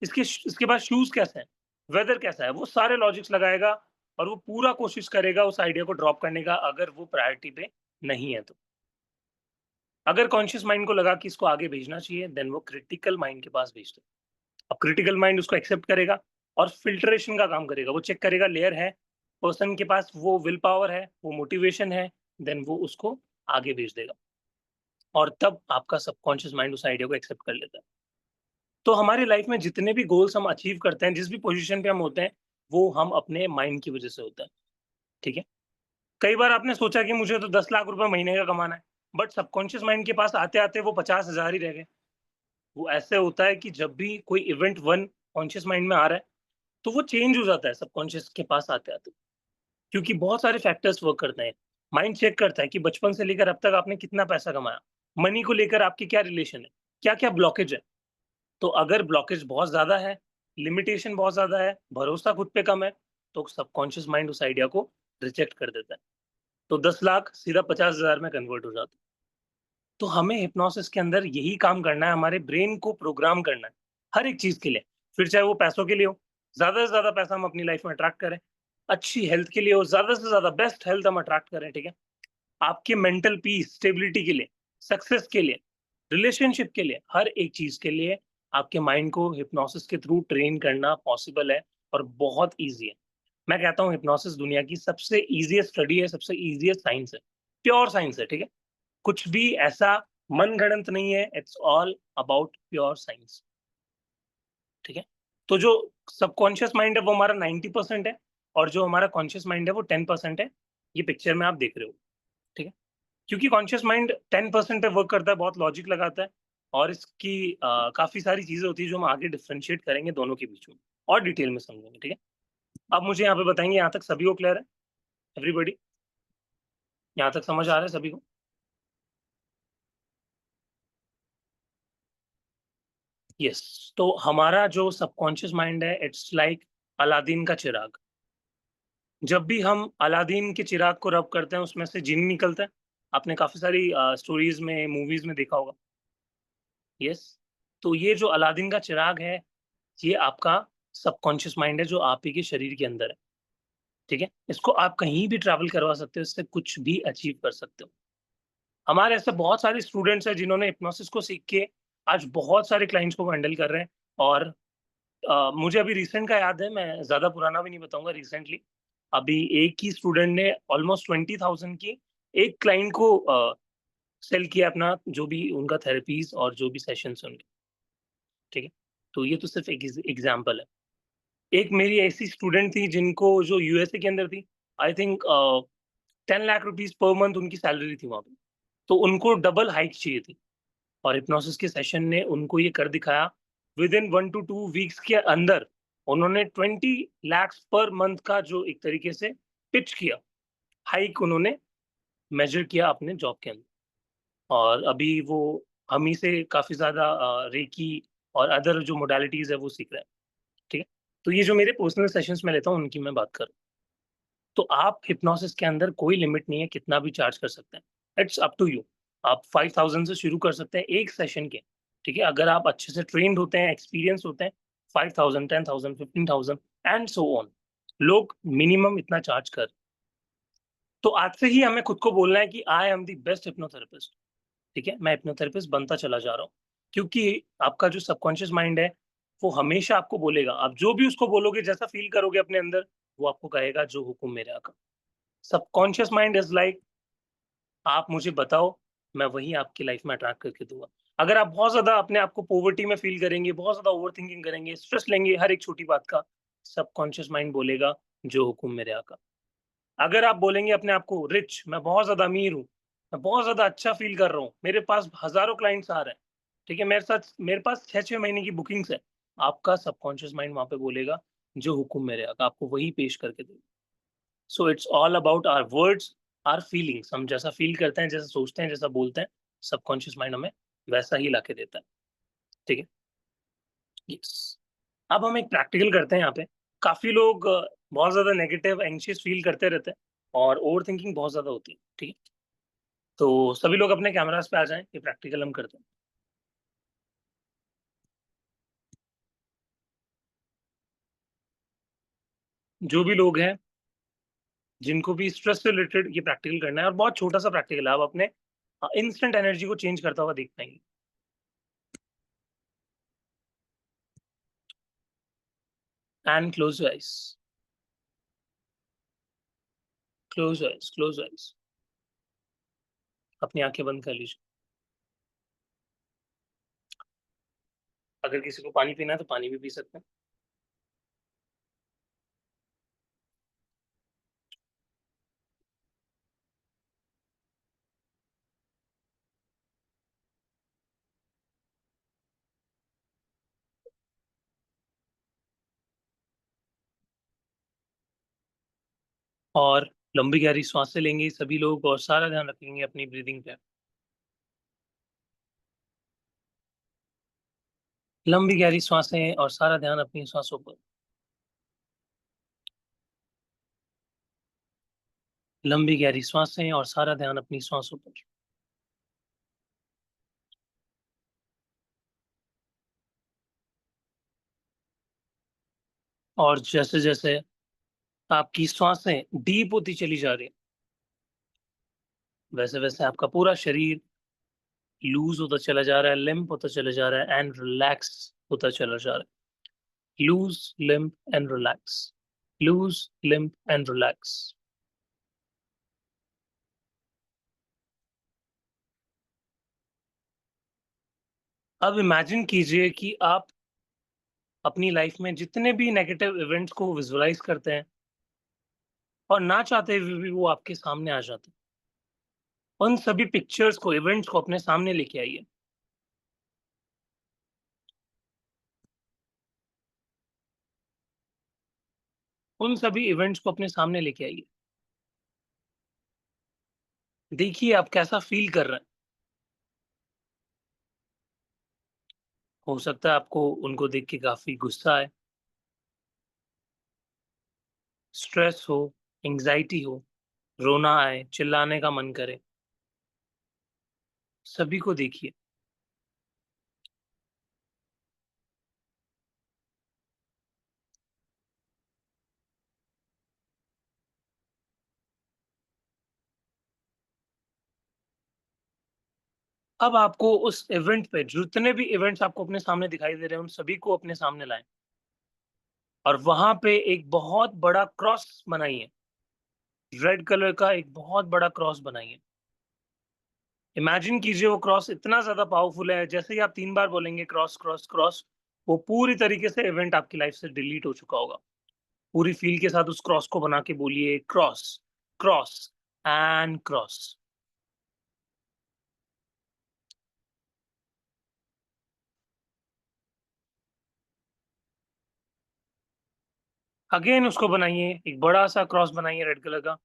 इसके बाद शूज़ कैसे हैं? वेदर कैसा है? वो सारे लॉजिक्स लगाएगा, और वो पूरा कोशिश करेगा उस आइडिया को ड्रॉप करने का, अगर वो प्रायोरिटी पे नहीं है तो। अगर कॉन्शियस माइंड को लगा कि इसको आगे भेजना चाहिए, देन वो क्रिटिकल माइंड के पास भेजता है। अब क्रिटिकल माइंड उसको एक्सेप्ट करेगा और फिल्ट्रेशन का काम करेगा। वो चेक करेगा लेयर है, पर्सन के पास वो विल पावर है, वो मोटिवेशन है, देन वो उसको आगे भेज देगा। और तब आपका सबकॉन्शियस माइंड उस आइडिया को एक्सेप्ट कर लेता है। तो हमारी लाइफ में जितने भी गोल्स हम अचीव करते हैं, जिस भी पोजीशन पे हम होते हैं, वो हम अपने माइंड की वजह से होता है, ठीक है? कई बार आपने सोचा कि मुझे तो 10 लाख रुपए महीने का कमाना है, बट सबकॉन्शियस माइंड के पास आते-आते वो 50,000 ही रह गए। वो ऐसे होता है कि जब भी कोई इवेंट 1 कॉन्शियस माइंड में आ रहा है, तो वो चेंज हो जाता है सबकॉन्शियस के पास आते-आते। क्योंकि बहुत सारे फैक्टर्स वर्क करते हैं। माइंड चेक करता है कि बचपन से लेकर अब तक आपने कितना पैसा कमाया, मनी को लेकर आपकी क्या रिलेशन है, क्या-क्या ब्लॉकेज है। तो अगर ब्लॉकेज बहुत ज़्यादा है, लिमिटेशन बहुत ज़्यादा है, भरोसा खुद पे कम है, तो सबकॉन्शियस माइंड उस आइडिया को रिजेक्ट कर देता है। तो 10 लाख सीधा 50,000 में कन्वर्ट हो जाता है। तो हमें हिप्नोसिस के अंदर यही काम करना है, हमारे ब्रेन को प्रोग्राम करना है, हर एक चीज़ के लिए। फिर चाहे वो पैसों के लिए हो, ज़्यादा से ज़्यादा पैसा हम अपनी लाइफ में अट्रैक्ट करें, अच्छी हेल्थ के लिए हो, ज़्यादा से ज़्यादा बेस्ट हेल्थ हम अट्रैक्ट करें, ठीक है? आपके मेंटल पीस, स्टेबिलिटी के लिए, सक्सेस के लिए, रिलेशनशिप के लिए, हर एक चीज़ के लिए आपके माइंड को हिप्नोसिस के थ्रू ट्रेन करना पॉसिबल है और बहुत ईज़ी है। मैं कहता हूँ हिप्नोसिस दुनिया की सबसे ईज़ीएस्ट स्टडी है, सबसे ईज़ीएस्ट साइंस है। प्योर साइंस है, ठीक है? कुछ भी ऐसा मनगढ़ंत नहीं है, it's all about pure science, ठीक है? तो जो सबकॉन्शियस माइंड है वो हमारा 90% है और जो हमारा कॉन्शियस माइंड है वो 10% है। ये पिक्चर में आप देख रहे हो, ठीक है? क्योंकि कॉन्शियस माइंड 10% पे वर्क करता है, बहुत लॉजिक लगाता है और इसकी काफ़ी सारी चीज़ें होती हैं जो हम आगे डिफरेंशिएट करेंगे दोनों के बीच में और डिटेल में समझेंगे, ठीक है? अब मुझे यहाँ पे बताएँगे, यहाँ तक सभी को क्लियर है? एवरीबॉडी? यहाँ तक समझ आ रहा है सभी को? यस। तो हमारा जो सबकॉन्शियस माइंड है, इट्स लाइक अलादीन का चिराग। जब भी हम अलादीन के चिराग को रब करते हैं, उसमें से जिन्न निकलता है। आपने काफ़ी सारी स्टोरीज़ में, मूवीज़ में देखा होगा। यस। तो ये जो अलादीन का चिराग है, ये आपका सबकॉन्शियस माइंड है जो आप ही के शरीर के अंदर है, ठीक है? इसको आप कहीं भी ट्रैवल करवा सकते हो, इससे कुछ भी अचीव कर सकते हो। हमारे ऐसे बहुत सारे स्टूडेंट्स हैं जिन्होंने हिप्नोसिस को सीख के आज बहुत सारे क्लाइंट्स को हैंडल कर रहे हैं और मुझे अभी रिसेंट का याद है, मैं ज़्यादा पुराना भी नहीं बताऊँगा, रिसेंटली अभी एक ही स्टूडेंट ने ऑलमोस्ट 20,000 की एक क्लाइंट को सेल किया अपना, जो भी उनका थेरेपीज़ और जो भी सेशंस हैं उनके, ठीक है? तो ये तो सिर्फ़ एक एग्ज़ाम्पल है। एक मेरी ऐसी स्टूडेंट थी जिनको जो यूएसए के अंदर थी, I think 10 lakh rupees per month उनकी सैलरी थी वहाँ पे। तो उनको डबल हाइक चाहिए थी और हिप्नोसिस के सेशन ने उनको ये कर दिखाया। विदिन 1 टू 2 वीक्स के अंदर उन्होंने 20 लाख पर मंथ का जो एक तरीके से पिच किया, हाइक उन्होंने मेज़र किया अपने जॉब के अंदर। और अभी वो हम ही से काफ़ी ज़्यादा रेकी और अदर जो मोडालिटीज़ है वो सीख रहे हैं, ठीक है? तो ये जो मेरे पर्सनल सेशंस में लेता हूँ उनकी मैं बात कर रहा हूँ। तो आप हिप्नोसिस के अंदर कोई लिमिट नहीं है, कितना भी चार्ज कर सकते हैं। It's up to you. आप 5,000 से शुरू कर सकते हैं एक सेशन के, ठीक है? अगर आप अच्छे से ट्रेन्ड होते हैं, एक्सपीरियंस होते हैं, 5,000, 10,000, 15,000 एंड सो ऑन। लोग मिनिमम इतना चार्ज कर। तो आज से ही हमें खुद को बोलना है कि I am the best hypnotherapist, ठीक है? मैं हिप्नोथेरेपिस्ट बनता चला जा रहा हूँ। क्योंकि आपका जो सबकॉन्शियस माइंड है, वो हमेशा आपको बोलेगा, आप जो भी उसको बोलोगे, जैसा फ़ील करोगे अपने अंदर, वो आपको कहेगा जो हुक्म मेरे आका। सबकॉन्शियस माइंड इज़ लाइक आप मुझे बताओ, मैं वही आपकी लाइफ़ में अट्रैक्ट करके दूँगा। अगर आप बहुत ज़्यादा अपने आप को पॉवर्टी में फ़ील करेंगे, बहुत ज़्यादा ओवरथिंकिंग करेंगे, स्ट्रेस लेंगे हर एक छोटी बात का, सबकॉन्शियस माइंड बोलेगा, जो हुक्म मेरे आका। अगर आप बोलेंगे अपने आप को रिच, मैं बहुत ज़्यादा अमीर हूँ, मैं बहुत ज़्यादा अच्छा फ़ील कर रहा हूँ, मेरे पास हज़ारों क्लाइंट्स आ रहे हैं, ठीक है? मेरे पास 6-6 महीने की बुकिंग्स है। आपका सबकॉन्शियस माइंड वहाँ पे बोलेगा, जो हुक्म मेरे आका, आपको वही पेश करके देगा। So it's all about our words, our feelings. हम जैसा फ़ील करते हैं, जैसा सोचते हैं, जैसा बोलते हैं, सबकॉन्शियस माइंड हमें वैसा ही लाके देता है, ठीक है? यस। अब हम एक प्रैक्टिकल करते हैं यहाँ पे। काफ़ी लोग बहुत ज़्यादा नेगेटिव, एंग्ज़ियस फ़ील करते रहते हैं और ओवरथिंकिंग बहुत ज़्यादा होती है, ठीक है? तो सभी लोग अपने कैमराज़ पे आ जाएँ, ये प्रैक्टिकल हम करते हैं। जो भी लोग हैं, जिनको भी स्ट्रेस से रिलेटेड ये प्रैक्टिकल करना है, और बहुत छोटा सा प्रैक्टिकल है, आप अपने इंस्टेंट एनर्जी को चेंज करता हुआ देख पाएंगे। And close your eyes, close your eyes, close your eyes. अपनी आंखें बंद कर लीजिए। अगर किसी को पानी पीना है तो पानी भी पी सकते हैं। और लंबी गहरी सांसें लेंगे सभी लोग, और सारा ध्यान रखेंगे अपनी ब्रीदिंग पे। लंबी गहरी सांसें और सारा ध्यान अपनी सांसों पर। लंबी गहरी सांसें और सारा ध्यान अपनी सांसों पर। और जैसे जैसे आपकी सांसें डीप होती चली जा रही है, वैसे वैसे आपका पूरा शरीर लूज होता चला जा रहा है, लिम्प होता चला जा रहा है, एंड रिलैक्स होता चला जा रहा है। Loose, limp and relax, loose, limp and relax. अब इमेजिन कीजिए कि आप अपनी लाइफ में जितने भी नेगेटिव इवेंट्स को विजुअलाइज करते हैं, और ना चाहते हुए भी वो आपके सामने आ जाते हैं, उन सभी पिक्चर्स को, इवेंट्स को अपने सामने लेके आइए। उन सभी इवेंट्स को अपने सामने लेके आइए। देखिए आप कैसा फील कर रहे हैं। हो सकता है आपको उनको देख के काफी गुस्सा आए, स्ट्रेस हो, एंग्जाइटी हो, रोना आए, चिल्लाने का मन करे। सभी को देखिए। अब आपको उस इवेंट पे, जितने भी इवेंट्स आपको अपने सामने दिखाई दे रहे हैं, उन सभी को अपने सामने लाएं, और वहां पे एक बहुत बड़ा क्रॉस बनाइए। रेड कलर का एक बहुत बड़ा क्रॉस बनाइए। इमेजिन कीजिए वो क्रॉस इतना ज्यादा पावरफुल है, जैसे ही आप 3 बार बोलेंगे क्रॉस क्रॉस क्रॉस, वो पूरी तरीके से इवेंट आपकी लाइफ से डिलीट हो चुका होगा। पूरी फील के साथ उस क्रॉस को बना के बोलिए, cross, cross and cross. Again उसको बनाइए, एक बड़ा सा क्रॉस बनाइए रेड कलर का,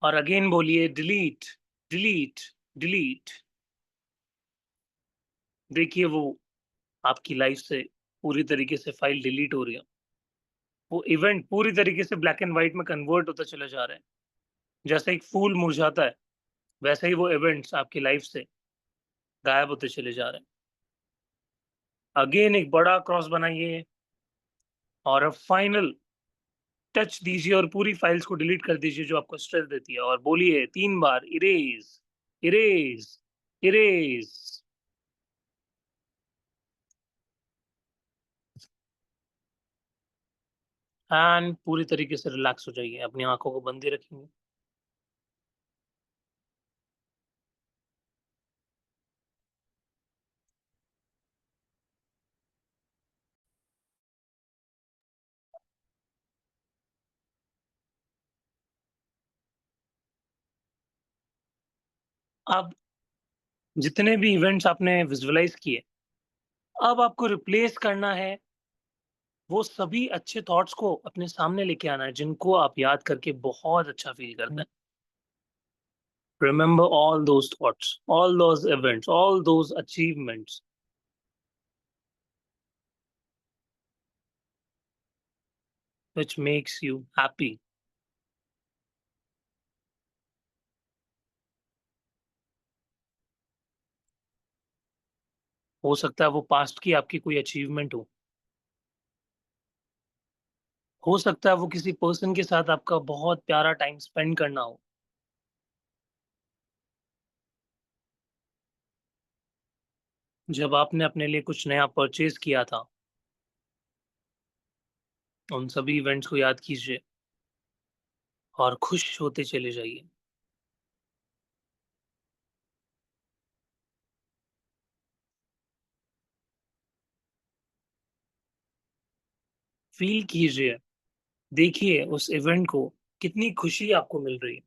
और अगेन बोलिए डिलीट, डिलीट, डिलीट। देखिए वो आपकी लाइफ से पूरी तरीके से फाइल डिलीट हो रही है। वो इवेंट पूरी तरीके से ब्लैक एंड व्हाइट में कन्वर्ट होता चला जा रहा है। जैसे एक फूल मुरझाता है, वैसे ही वो इवेंट्स आपकी लाइफ से गायब होते चले जा रहे हैं। अगेन एक बड़ा क्रॉस बनाइए, और अब फाइनल टच दीजिए और पूरी फाइल्स को डिलीट कर दीजिए जो आपको स्ट्रेस देती है, और बोलिए 3 बार, इरेज, इरेज, इरेज। एंड पूरी तरीके से रिलैक्स हो जाइए, अपनी आंखों को बंद ही रखेंगे। अब जितने भी इवेंट्स आपने विजुअलाइज किए, अब आपको रिप्लेस करना है वो सभी अच्छे थॉट्स को अपने सामने लेके आना है, जिनको आप याद करके बहुत अच्छा फील करते हैं। Remember all those thoughts, all those events, all those achievements which makes you happy. हो सकता है वो पास्ट की आपकी कोई अचीवमेंट हो सकता है वो किसी पर्सन के साथ आपका बहुत प्यारा टाइम स्पेंड करना हो। जब आपने अपने लिए कुछ नया परचेज किया था, उन सभी इवेंट्स को याद कीजिए और खुश होते चले जाइए। फील कीजिए, देखिए उस इवेंट को, कितनी खुशी आपको मिल रही है।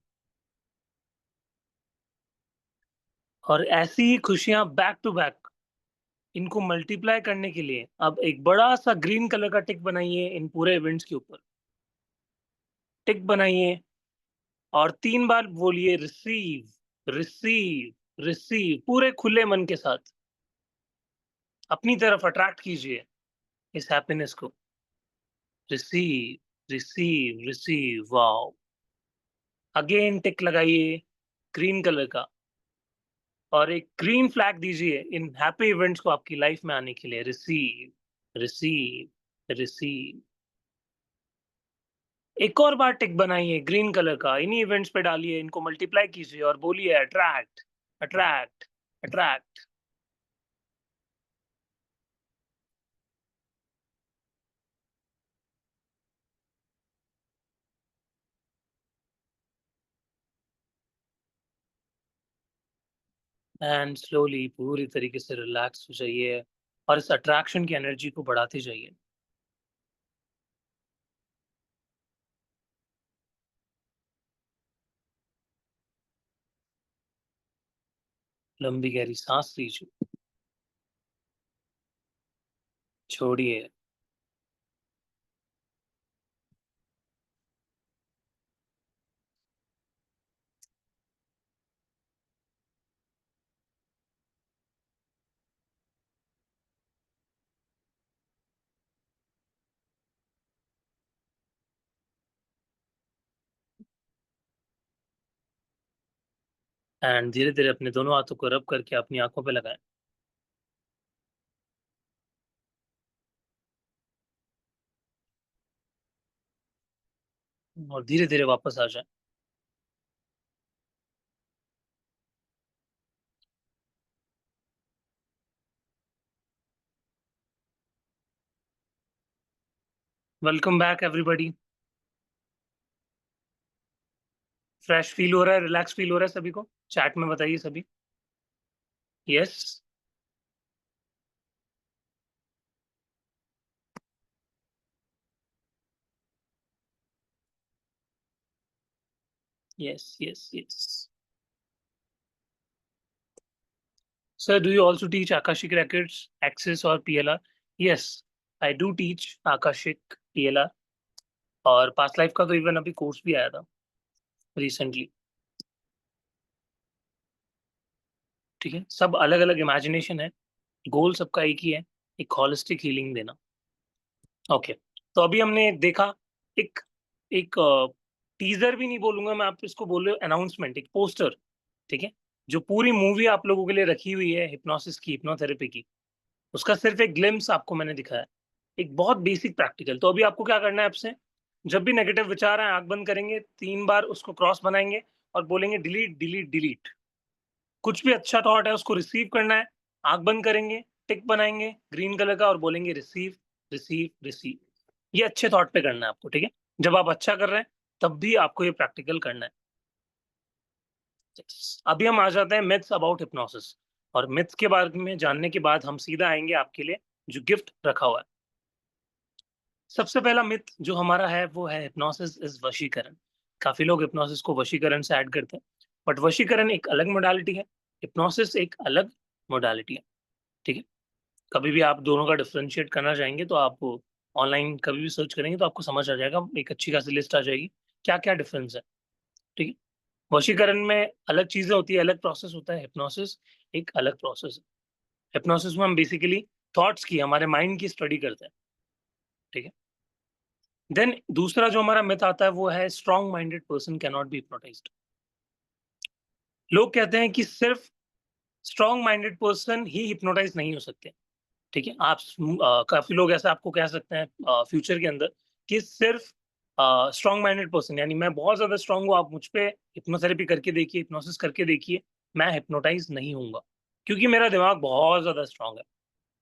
और ऐसी ही खुशियाँ बैक टू बैक, इनको मल्टीप्लाई करने के लिए अब एक बड़ा-सा ग्रीन कलर का टिक बनाइए इन पूरे इवेंट्स के ऊपर। टिक बनाइए और 3 बार बोलिए रिसीव, रिसीव, रिसीव पूरे खुले मन के साथ। अपनी तरफ अट्रैक्ट कीजिए इस हैप्पीनेस को। Receive, receive, receive, wow! Again tick लगाइए ग्रीन कलर का और एक ग्रीन फ्लैग दीजिए इन हैप्पी इवेंट्स को आपकी लाइफ में आने के लिए। Receive, receive, receive. एक और बार टिक बनाइए ग्रीन कलर का, इन्हीं इवेंट्स पे डालिए, इनको मल्टीप्लाई कीजिए और बोलिए attract, attract, attract. And slowly पूरी तरीके से रिलैक्स हो जाइए और इस अट्रैक्शन की एनर्जी को बढ़ाते जाइए। लंबी गहरी सांस लीजिए, छोड़िए। एंड धीरे-धीरे अपने दोनों हाथों को रब करके अपनी आँखों पे लगाएँ और धीरे-धीरे वापस आ जाएँ। Welcome back everybody. Fresh feel हो रहा है, रिलैक्स फील हो रहा है सभी को? चैट में बताइए सभी। Yes, yes, yes, yes. Sir, do you also teach Akashic Records, Access or PLR? Yes, I do teach Akashic PLR और पास्ट लाइफ का तो इवन अभी कोर्स भी आया था रिसेंटली। ठीक है, सब अलग-अलग इमेजिनेशन है, गोल सबका एक ही है, एक होलिस्टिक हीलिंग देना। ओके, तो अभी हमने देखा एक एक टीज़र भी नहीं बोलूँगा मैं, आप इसको बोलो अनाउंसमेंट, एक पोस्टर, ठीक है? जो पूरी मूवी आप लोगों के लिए रखी हुई है हिप्नोसिस की, हिप्नोथेरेपी की, उसका सिर्फ़ एक ग्लिम्प्स आपको मैंने दिखाया। एक बहुत बेसिक प्रैक्टिकल। तो अभी आपको क्या करना है आपसे, जब भी नेगेटिव विचार आए, आँख बंद करेंगे, 3 बार उसको क्रॉस बनाएँगे और बोलेंगे डिलीट, डिलीट, डिलीट। कुछ भी अच्छा थॉट है उसको रिसीव करना है, आँख बंद करेंगे, टिक बनाएँगे ग्रीन कलर का और बोलेंगे रिसीव, रिसीव, रिसीव। ये अच्छे थॉट पे करना है आपको, ठीक है? जब आप अच्छा कर रहे हैं, तब भी आपको ये प्रैक्टिकल करना है। अभी हम आ जाते हैं मिथ्स अबाउट हिप्नोसिस और मिथ्स के बारे में जानने के बाद हम सीधा आएँगे आपके लिए जो गिफ्ट रखा हुआ है। सबसे पहला मिथ जो हमारा है वो है हिप्नोसिस इज़ वशीकरण। काफ़ी लोग हिप्नोसिस को वशीकरण से ऐड करते हैं, बट वशीकरण एक अलग मोडालिटी है, हिप्नोसिस एक अलग मोडालिटी है, ठीक है? कभी भी आप दोनों का डिफरेंशिएट करना चाहेंगे तो आप ऑनलाइन कभी भी सर्च करेंगे तो आपको समझ आ जाएगा, एक अच्छी खासी लिस्ट आ जाएगी, क्या-क्या डिफरेंस है, ठीक है? वशीकरण में अलग चीज़ें होती है, अलग प्रोसेस होता है, हिप्नोसिस एक अलग प्रोसेस है। हिप्नोसिस में हम बेसिकली थॉट्स की, हमारे माइंड की स्टडी करते हैं, ठीक है? देन दूसरा जो हमारा मिथ आता है वो है strong minded person can not be hypnotised. लोग कहते हैं कि सिर्फ स्ट्रॉन्ग माइंडेड पर्सन ही हिप्नोटाइज नहीं हो सकते, ठीक है? काफ़ी लोग ऐसा आपको कह सकते हैं फ्यूचर के अंदर कि सिर्फ स्ट्रॉन्ग माइंडेड पर्सन, यानी मैं बहुत ज्यादा स्ट्रॉन्ग हूँ, आप मुझ पे हिप्नोथेरेपी करके देखिए, हिप्नोसिस करके देखिए, मैं हिप्नोटाइज नहीं होऊंगा, क्योंकि मेरा दिमाग बहुत ज्यादा स्ट्रॉन्ग है।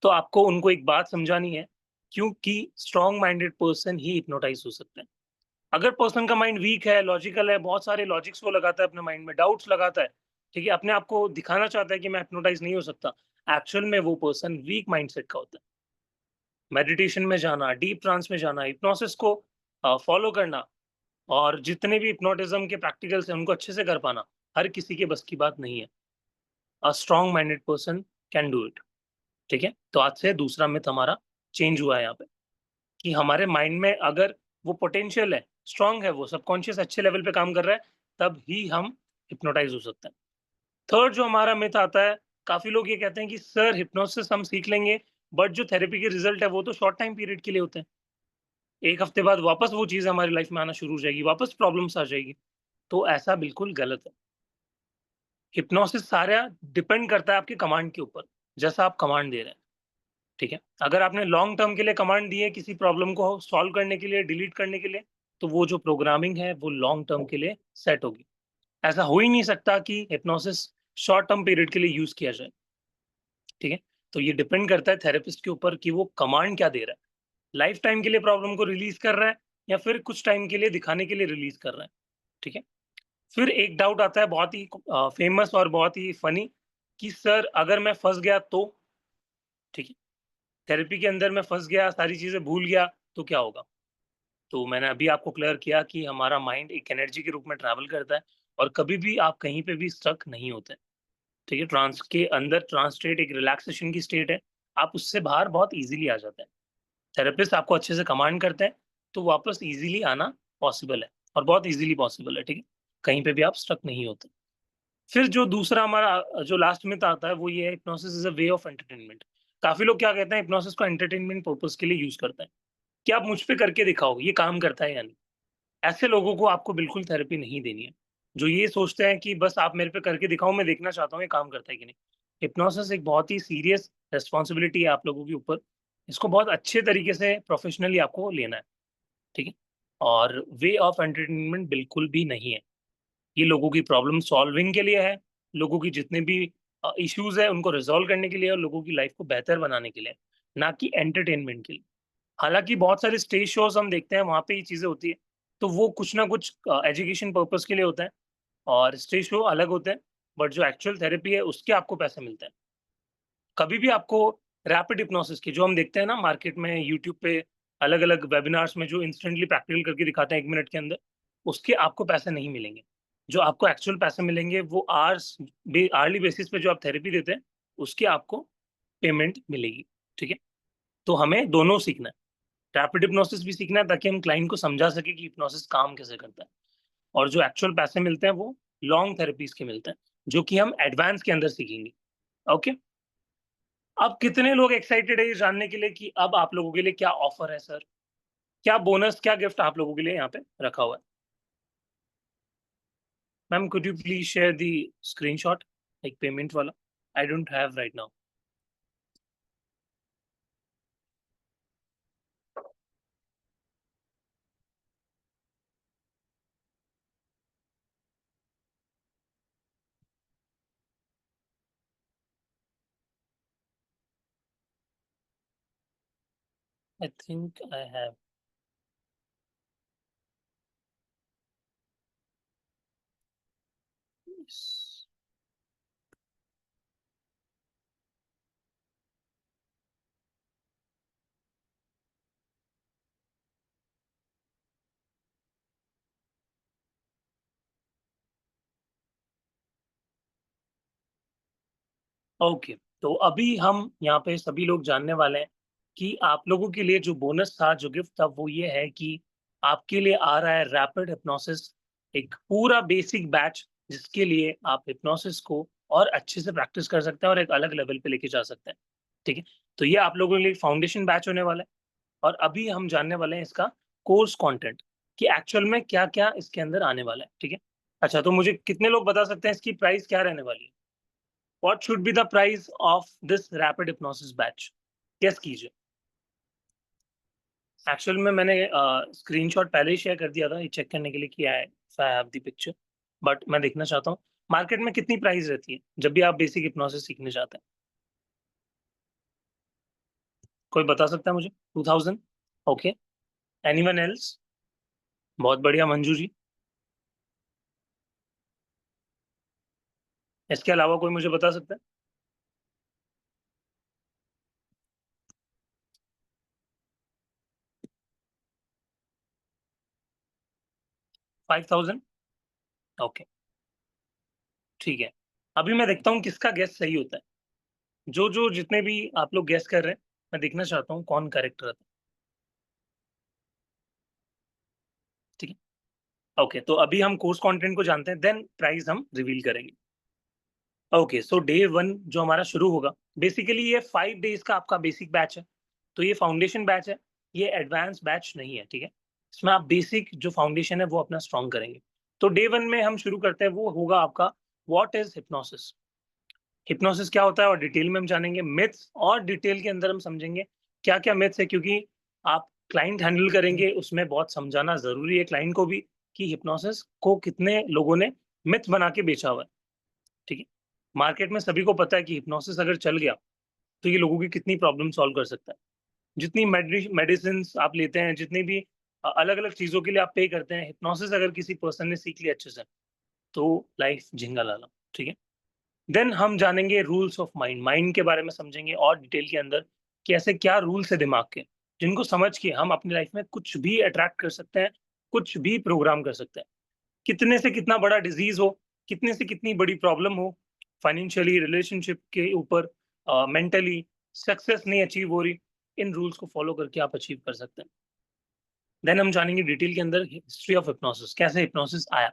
तो आपको उनको एक बात समझानी है, क्योंकि स्ट्रॉन्ग माइंडेड पर्सन ही हिप्नोटाइज हो सकते हैं। अगर पर्सन का माइंड वीक है, लॉजिकल है, बहुत सारे लॉजिक्स वो लगाता है अपने माइंड में, डाउट्स लगाता है, ठीक है, अपने आप को दिखाना चाहता है कि मैं हिप्नोटाइज नहीं हो सकता, एक्चुअल में वो पर्सन वीक माइंडसेट का होता है। मेडिटेशन में जाना, डीप ट्रांस में जाना, हिप्नोसिस को फॉलो करना, और जितने भी हिप्नोटिज्म के प्रैक्टिकल्स हैं उनको अच्छे से कर पाना, हर किसी के बस की बात नहीं है। A strong minded person can do it. ठीक है, तो आज से दूसरा मिथ हमारा चेंज हुआ है यहाँ पे, कि हमारे माइंड में अगर वो पोटेंशियल है, स्ट्रांग है, वो सबकॉन्शियस अच्छे लेवल पे काम कर रहा है, तब ही हम हिप्नोटाइज हो सकते हैं। थर्ड जो हमारा मिथ आता है, काफी लोग ये कहते हैं कि सर हिप्नोसिस हम सीख लेंगे, बट जो थेरेपी के रिजल्ट है वो तो शॉर्ट टाइम पीरियड के लिए होते हैं, 1 हफ्ते बाद वापस वो चीज हमारी लाइफ में आना शुरू हो जाएगी, वापस प्रॉब्लम्स आ जाएगी। तो ऐसा बिल्कुल गलत है। हिप्नोसिस सारा डिपेंड करता है आपके कमांड के ऊपर, जैसा आप कमांड दे रहे हैं। ठीक है, अगर आपने लॉन्ग टर्म के लिए कमांड दी है किसी प्रॉब्लम को सॉल्व करने के लिए, डिलीट करने के लिए, तो वो जो प्रोग्रामिंग है वो लॉन्ग टर्म के लिए सेट होगी। ऐसा हो ही नहीं सकता कि हिप्नोसिस शॉर्ट टर्म पीरियड के लिए यूज किया जाए। ठीक है, तो ये डिपेंड करता है थेरेपिस्ट के ऊपर कि वो कमांड क्या दे रहा है, लाइफ टाइम के लिए प्रॉब्लम को रिलीज कर रहा है, या फिर कुछ टाइम के लिए दिखाने के लिए रिलीज कर रहा है। ठीक है, फिर एक डाउट आता है बहुत ही फेमस और बहुत ही फनी, कि सर अगर मैं फंस गया तो, ठीक है, थेरेपी के अंदर मैं फंस गया, सारी चीजें भूल गया, तो क्या होगा? तो मैंने अभी आपको क्लियर किया कि हमारा माइंड एक एनर्जी के रूप में ट्रैवल करता है, और कभी भी आप कहीं पे भी स्टक नहीं होते। ठीक है, ट्रांस के अंदर ट्रांस स्टेट एक रिलैक्सेशन की स्टेट है, आप उससे बाहर बहुत इजीली आ जाते हैं। थेरेपिस्ट आपको अच्छे से कमांड करते हैं, तो वापस इजीली आना पॉसिबल है, और बहुत इजीली पॉसिबल है। ठीक है, कहीं पे भी आप स्टक नहीं होते। फिर जो दूसरा हमारा जो लास्ट मिथ आता है वो ये है, hypnosis is a way of entertainment. काफी लोग क्या कहते हैं, हिप्नोसिस को एंटरटेनमेंट पर्पस के लिए यूज करते हैं, कि आप मुझ पे करके दिखाओ ये काम करता है या नहीं। ऐसे लोगों को आपको बिल्कुल थेरेपी नहीं देनी है, जो ये सोचते हैं कि बस आप मेरे पे करके दिखाओ, मैं देखना चाहता हूँ ये काम करता है कि नहीं। हिप्नोसिस एक बहुत ही सीरियस रिस्पॉन्सिबिलिटी है आप लोगों के ऊपर, इसको बहुत अच्छे तरीके से प्रोफेशनली आपको लेना है। ठीक है, और वे ऑफ एंटरटेनमेंट बिल्कुल भी नहीं है। ये लोगों की प्रॉब्लम सॉल्विंग के लिए है, लोगों की जितने भी इश्यूज है उनको रिजॉल्व करने के लिए, और लोगों की लाइफ को बेहतर बनाने के लिए, ना कि एंटरटेनमेंट के लिए। हालाँकि बहुत सारे स्टेज शोज़ हम देखते हैं, वहाँ पे ये चीज़ें होती है, तो वो कुछ ना कुछ एजुकेशन पर्पज़ के लिए होता है, और स्टेज शो अलग होते हैं, बट जो एक्चुअल थेरेपी है उसके आपको पैसे मिलते हैं। कभी भी आपको रैपिड हिप्नोसिस की जो हम देखते हैं ना मार्केट में, यूट्यूब पे अलग-अलग वेबिनार्स में जो इंस्टेंटली प्रैक्टिकल करके दिखाते हैं 1 मिनट के अंदर, उसके आपको पैसे नहीं मिलेंगे। जो आपको एक्चुअल पैसे मिलेंगे वो आवर्ली बेसिस पे जो आप थेरेपी देते हैं, उसकी आपको पेमेंट मिलेगी। ठीक है? तो हमें दोनों सीखना है। रैपिड हिप्नोसिस भी सीखना है ताकि हम क्लाइंट को समझा सकें कि हिप्नोसिस काम कैसे करता है। और जो एक्चुअल पैसे मिलते हैं वो लॉन्ग थेरेपीज़ के मिलते हैं, जो कि हम एडवांस के अंदर सीखेंगे। ओके? अब कितने लोग एक्साइटेड है ये जानने के लिए कि अब आप लोगों के लिए क्या ऑफर है सर? क्या बोनस, क्या गिफ्ट आप लोगों के लिए यहाँ पे रखा हुआ है? Ma'am could you please share the screenshot, like payment वाला? I don't have right now. I think I have. Yes. Okay, तो अभी हम यहाँ पे सभी लोग जानने वाले हैं कि आप लोगों के लिए जो बोनस था, जो गिफ्ट था, वो ये है कि आपके लिए आ रहा है रैपिड हिप्नोसिस, एक पूरा बेसिक बैच, जिसके लिए आप हिप्नोसिस को और अच्छे से प्रैक्टिस कर सकते हैं और एक अलग लेवल पे लेके जा सकते हैं। ठीक है? तो ये आप लोगों के लिए फाउंडेशन बैच होने वाला है, और अभी हम जानने वाले हैं इसका कोर्स कंटेंट, कि एक्चुअल में क्या-क्या इसके अंदर आने वाला है। ठीक है? अच्छा, तो मुझे कितने लोग बता सकते हैं इसकी प्राइस क्या रहने वाली है? What should be the price of this rapid hypnosis batch? Guess कीजिए। एक्चुअल में मैंने स्क्रीनशॉट पहले ही शेयर कर दिया था ये चेक करने के लिए कि I have the picture, but मैं देखना चाहता हूँ मार्केट में कितनी प्राइस रहती है जब भी आप बेसिक हिप्नोसिस सीखने जाते हैं। कोई बता सकता है मुझे? 2000? ओके। Anyone else? बहुत बढ़िया, मंजू जी। इसके अलावा कोई मुझे बता सकता है? 5000? ओके, ठीक है। अभी मैं देखता हूँ किसका गेस सही होता है। जो जो जितने भी आप लोग गेस कर रहे हैं, मैं देखना चाहता हूँ कौन करेक्ट रहता है। ठीक है, ओके। तो अभी हम कोर्स कंटेंट को जानते हैं, देन प्राइस हम रिवील करेंगे। ओके, सो डे 1 जो हमारा शुरू होगा, बेसिकली ये 5 डेज का आपका बेसिक बैच है। तो ये फाउंडेशन बैच है, ये एडवांस बैच नहीं है, ठीक है? इसमें आप बेसिक जो फाउंडेशन है वो अपना स्ट्रॉन्ग करेंगे। तो डे 1 में हम शुरू करते हैं, वो होगा आपका व्हाट इज हिप्नोसिस। हिप्नोसिस क्या होता है और डिटेल में हम जानेंगे। मिथ्स और डिटेल के अंदर हम समझेंगे क्या-क्या मिथ्स है, क्योंकि आप क्लाइंट हैंडल करेंगे, उसमें बहुत समझाना ज़रूरी है क्लाइंट को भी कि हिप्नोसिस को कितने लोगों ने मिथ बना के बेचा हुआ है, ठीक है? मार्केट में सभी को पता है कि हिप्नोसिस अगर चल गया, तो ये लोगों की कितनी प्रॉब्लम सॉल्व कर सकता है। जितनी मेडिसिन्स आप लेते हैं, जितनी भी अलग-अलग चीज़ों के लिए आप पे करते हैं, हिप्नोसिस अगर किसी पर्सन ने सीख लिया अच्छे से, तो लाइफ झिंगा लाला, ठीक है? देन हम जानेंगे रूल्स ऑफ माइंड, माइंड के बारे में समझेंगे और डिटेल के अंदर कि ऐसे क्या रूल्स है दिमाग के, जिनको समझ के हम अपनी लाइफ में कुछ भी अट्रैक्ट कर सकते हैं, कुछ भी प्रोग्राम कर सकते हैं। कितने से कितना बड़ा डिजीज़ हो, कितने से कितनी बड़ी प्रॉब्लम हो, फाइनेंशियली, रिलेशनशिप के ऊपर, मेंटली, सक्सेस नहीं अचीव हो रही, इन रूल्स को फॉलो करके आप अचीव कर सकते हैं। देन हम जानेंगे डिटेल के अंदर हिस्ट्री ऑफ हिप्नोसिस, कैसे हिप्नोसिस आया,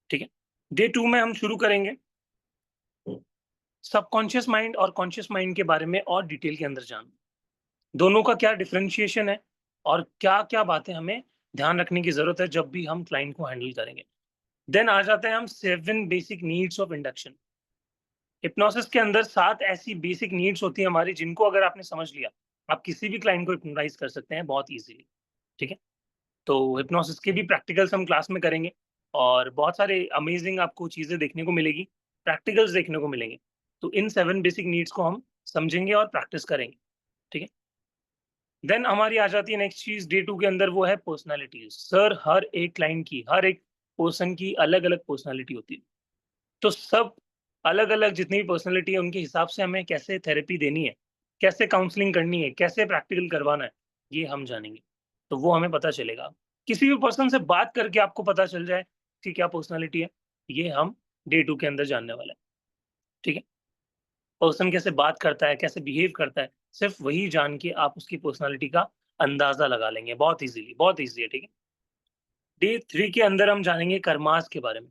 ठीक है? डे 2 में हम शुरू करेंगे सबकॉन्शियस माइंड और कॉन्शियस माइंड के बारे में और डिटेल के अंदर जानना। दोनों का क्या डिफरेंशिएशन है और क्या-क्या बातें हमें ध्यान रखने की ज़रूरत है जब भी हम क्लाइंट को हैंडल करेंगे। देन आ जाते हैं हम 7 basic needs of induction. Hypnosis के अंदर 7 ऐसी बेसिक नीड्स होती हैं हमारी, जिनको अगर आपने समझ लिया, आप किसी भी क्लाइंट को हिप्नोटाइज़ कर सकते हैं बहुत ईज़िली, ठीक है? तो हिप्नोसिस के भी प्रैक्टिकल्स हम क्लास में करेंगे और बहुत सारे अमेजिंग आपको चीज़ें देखने को मिलेगी, प्रैक्टिकल्स देखने को मिलेंगे। तो इन 7 बेसिक नीड्स को हम समझेंगे और प्रैक्टिस करेंगे, ठीक है? देन हमारी आ जाती है नेक्स्ट चीज़ डे 2 के अंदर, वो है पर्सनैलिटीज़। सर, हर एक क्लाइंट की, हर एक पर्सन की अलग-अलग पर्सनैलिटी होती है। तो सब अलग-अलग जितनी भी पर्सनैलिटी है, उनके हिसाब से हमें कैसे थेरेपी देनी है, कैसे काउंसलिंग करनी है, कैसे प्रैक्टिकल करवाना है, ये हम जानेंगे। तो वो हमें पता चलेगा। किसी भी पर्सन से बात करके आपको पता चल जाए कि क्या पर्सनैलिटी है, ये हम डे 2 के अंदर जानने वाले हैं, ठीक है? पर्सन कैसे बात करता है, कैसे बिहेव करता है, सिर्फ़ वही जान के आप उसकी पर्सनैलिटी का अंदाज़ा लगा लेंगे बहुत ईज़िली, बहुत ईज़ी है, ठीक है? डे 3 के अंदर हम जानेंगे कर्मास के बारे में।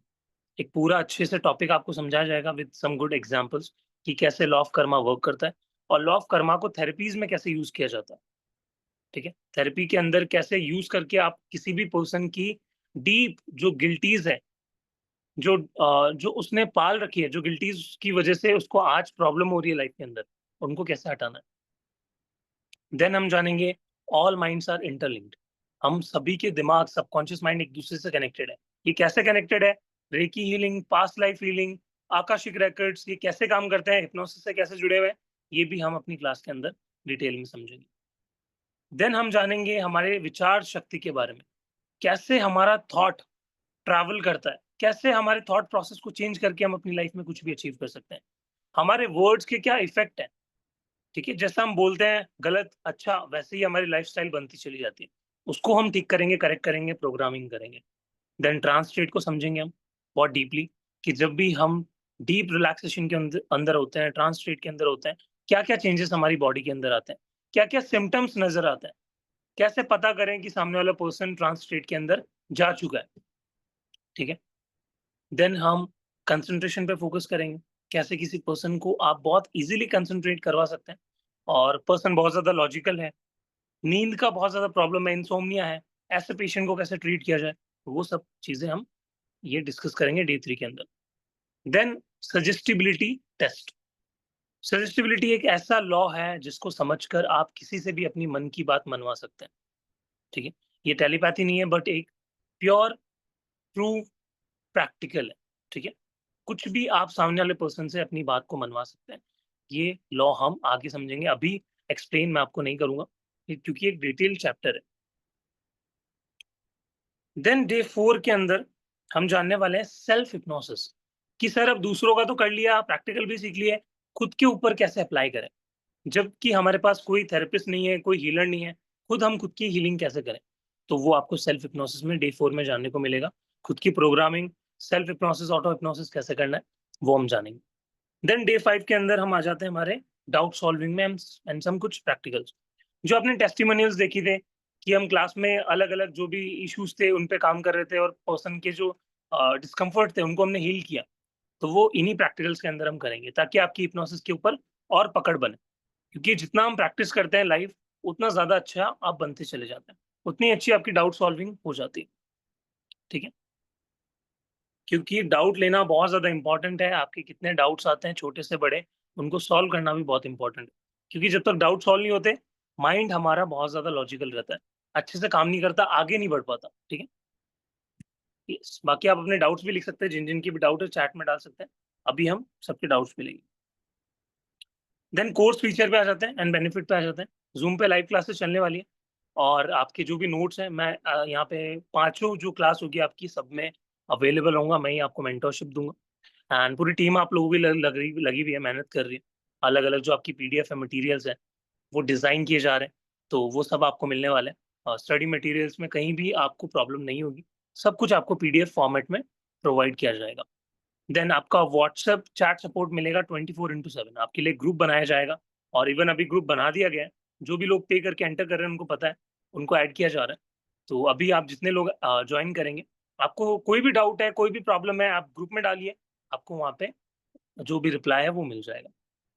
एक पूरा अच्छे से टॉपिक आपको समझाया जाएगा विद सम गुड एग्जांपल्स कि कैसे लॉ ऑफ कर्मा वर्क करता है और लॉ ऑफ कर्मा को थेरेपीज़ में कैसे यूज़ किया जाता है, ठीक है? थेरेपी के अंदर कैसे यूज़ करके आप किसी भी पर्सन की डीप जो गिल्टीज़ है, जो उसने पाल रखी है, जो गिल्टीज़ की वज़ह से उसको आज प्रॉब्लम हो रही है लाइफ़ के अंदर, उनको कैसे हटाना है। देन हम जानेंगे ऑल माइंड्स आर इंटरलिंक्ड। हम सभी के दिमाग, सबकॉन्शियस माइंड एक-दूसरे से कनेक्टेड है। ये कैसे कनेक्टेड है? Recce healing, past life healing, Akashic records, ये कैसे काम करते हैं, हिप्नोसिस से कैसे जुड़े हुए हैं, ये भी हम अपनी क्लास के अंदर डिटेल में समझेंगे। देन हम जानेंगे हमारे विचार शक्ति के बारे में। कैसे हमारा थॉट ट्रैवल करता है, कैसे हमारे थॉट प्रोसेस को चेंज करके हम अपनी लाइफ में कुछ भी अचीव कर सकते हैं। हमारे वर्ड्स के क्या इफ़ेक्ट है, ठीक है? जैसा हम बोलते हैं गलत, अच्छा, वैसे ही हमारी लाइफ़स्टाइल बनती चली जाती है। उसको हम ठीक करेंगे, करेक्ट करेंगे, प्रोग्रामिंग करेंगे। देन ट्रांस स्टेट को समझेंगे हम बहुत डीपली कि जब भी हम डीप रिलैक्सेशन के अंदर अंदर होते हैं, ट्रांस स्टेट के अंदर होते हैं, क्या-क्या चेंजेस हमारी बॉडी के अंदर आते हैं, क्या-क्या सिम्पटम्स नज़र आते हैं, कैसे पता करें कि सामने वाला पर्सन ट्रांस स्टेट के अंदर जा चुका है, ठीक है? देन हम कंसंट्रेशन पे फोकस करेंगे, कैसे किसी पर्सन को आप बहुत ईज़िली कंसंट्रेट करवा सकते हैं और पर्सन बहुत ज़्यादा लॉजिकल है, नींद का बहुत ज़्यादा प्रॉब्लम है, इनसोम्निया है, ऐसे पेशेंट को कैसे ट्रीट किया जाए, वो सब चीज़ें हम ये डिस्कस करेंगे डे 3 के अंदर। Then suggestibility test. सजेस्टिबिलिटी एक ऐसा लॉ है जिसको समझकर आप किसी से भी अपनी मन की बात मनवा सकते हैं, ठीक है? ये टेलीपैथी नहीं है बट एक प्योर ट्रू प्रैक्टिकल है, ठीक है? कुछ भी आप सामने वाले पर्सन से अपनी बात को मनवा सकते हैं। ये लॉ हम आगे समझेंगे, अभी एक्सप्लेन मैं आपको नहीं करूँगा, क्योंकि एक डिटेल चैप्टर है। देन डे 4 के अंदर हम जानने वाले हैं सेल्फ हिप्नोसिस कि सर अब दूसरों का तो कर लिया, प्रैक्टिकल भी सीख लिया है, खुद के ऊपर कैसे अप्लाई करें? जबकि हमारे पास कोई थेरेपिस्ट नहीं है, कोई हीलर नहीं है, खुद हम खुद की हीलिंग कैसे करें? तो वो आपको सेल्फ हिप्नोसिस में डे 4 में जानने को मिलेगा। खुद की programming, self hypnosis, auto hypnosis कैसे करना है, वो हम जानेंगे। देन डे 5 के अंदर हम आ जाते हैं हमारे डाउट सॉल्विंग में एंड सम कुछ प्रैक्टिकल्स। जो आपने टेस्टिमोनियल्स देखी थे कि हम क्लास में अलग-अलग जो भी इश्यूज थे उन पे काम कर रहे थे और पर्सन के जो डिस्कम्फर्ट थे उनको हमने हील किया। तो वो इन्हीं प्रैक्टिकल्स के अंदर हम करेंगे ताकि आपकी हिप्नोसिस के ऊपर और पकड़ बने। क्योंकि जितना हम प्रैक्टिस करते हैं लाइव, उतना ज़्यादा अच्छा आप बनते चले जाते हैं। उतनी अच्छी आपकी डाउट सॉल्विंग हो जाती है, ठीक है? क्योंकि डाउट लेना बहुत ज़्यादा इम्पोर्टेंट है, आपके कितने डाउट्स आते हैं छोटे से बड़े, उनको सॉल्व करना भी बहुत इम्पोर्टेंट है। क्योंकि जब तक डाउट सॉल्व नहीं होते, माइंड हमारा बहुत ज़्यादा लॉजिकल रहता है, अच्छे से काम नहीं करता, आगे नहीं बढ़ पाता, ठीक है? यस, बाकी आप अपने डाउट्स भी लिख सकते हैं, जिन-जिन की भी डाउट है चैट में डाल सकते हैं। अभी हम सबके डाउट्स भी लेंगे। देन कोर्स फीचर पे आ जाते हैं एंड बेनिफिट पे आ जाते हैं। ज़ूम पे लाइव क्लासेस चलने वाली है और आपके जो भी नोट्स हैं मैं यहाँ पे पाँचों जो क्लास होगी आपकी सब में अवेलेबल होऊँगा, मैं ही आपको मेंटरशिप दूँगा एंड पूरी टीम आप लोगों की लगी हुई है, मेहनत कर रही है। अलग-अलग जो आपकी पीडीएफ है, मटीरियल्स हैं, वो डिज़ाइन किए जा रहे हैं, तो वो सब आपको मिलने वाला है। स्टडी मटीरियल्स में कहीं भी आपको प्रॉब्लम नहीं होगी, सब कुछ आपको पीडीएफ फॉर्मेट में प्रोवाइड किया जाएगा। देन आपका व्हाट्सएप चैट सपोर्ट मिलेगा 24/7 आपके लिए ग्रुप बनाया जाएगा और इवन अभी ग्रुप बना दिया गया है। जो भी लोग पे करके एंटर कर रहे हैं उनको पता है, उनको ऐड किया जा रहा है। तो अभी आप जितने लोग जॉइन करेंगे, आपको कोई भी डाउट है, कोई भी प्रॉब्लम है, आप ग्रुप में डालिए, आपको वहाँ पे जो भी रिप्लाई है वो मिल जाएगा,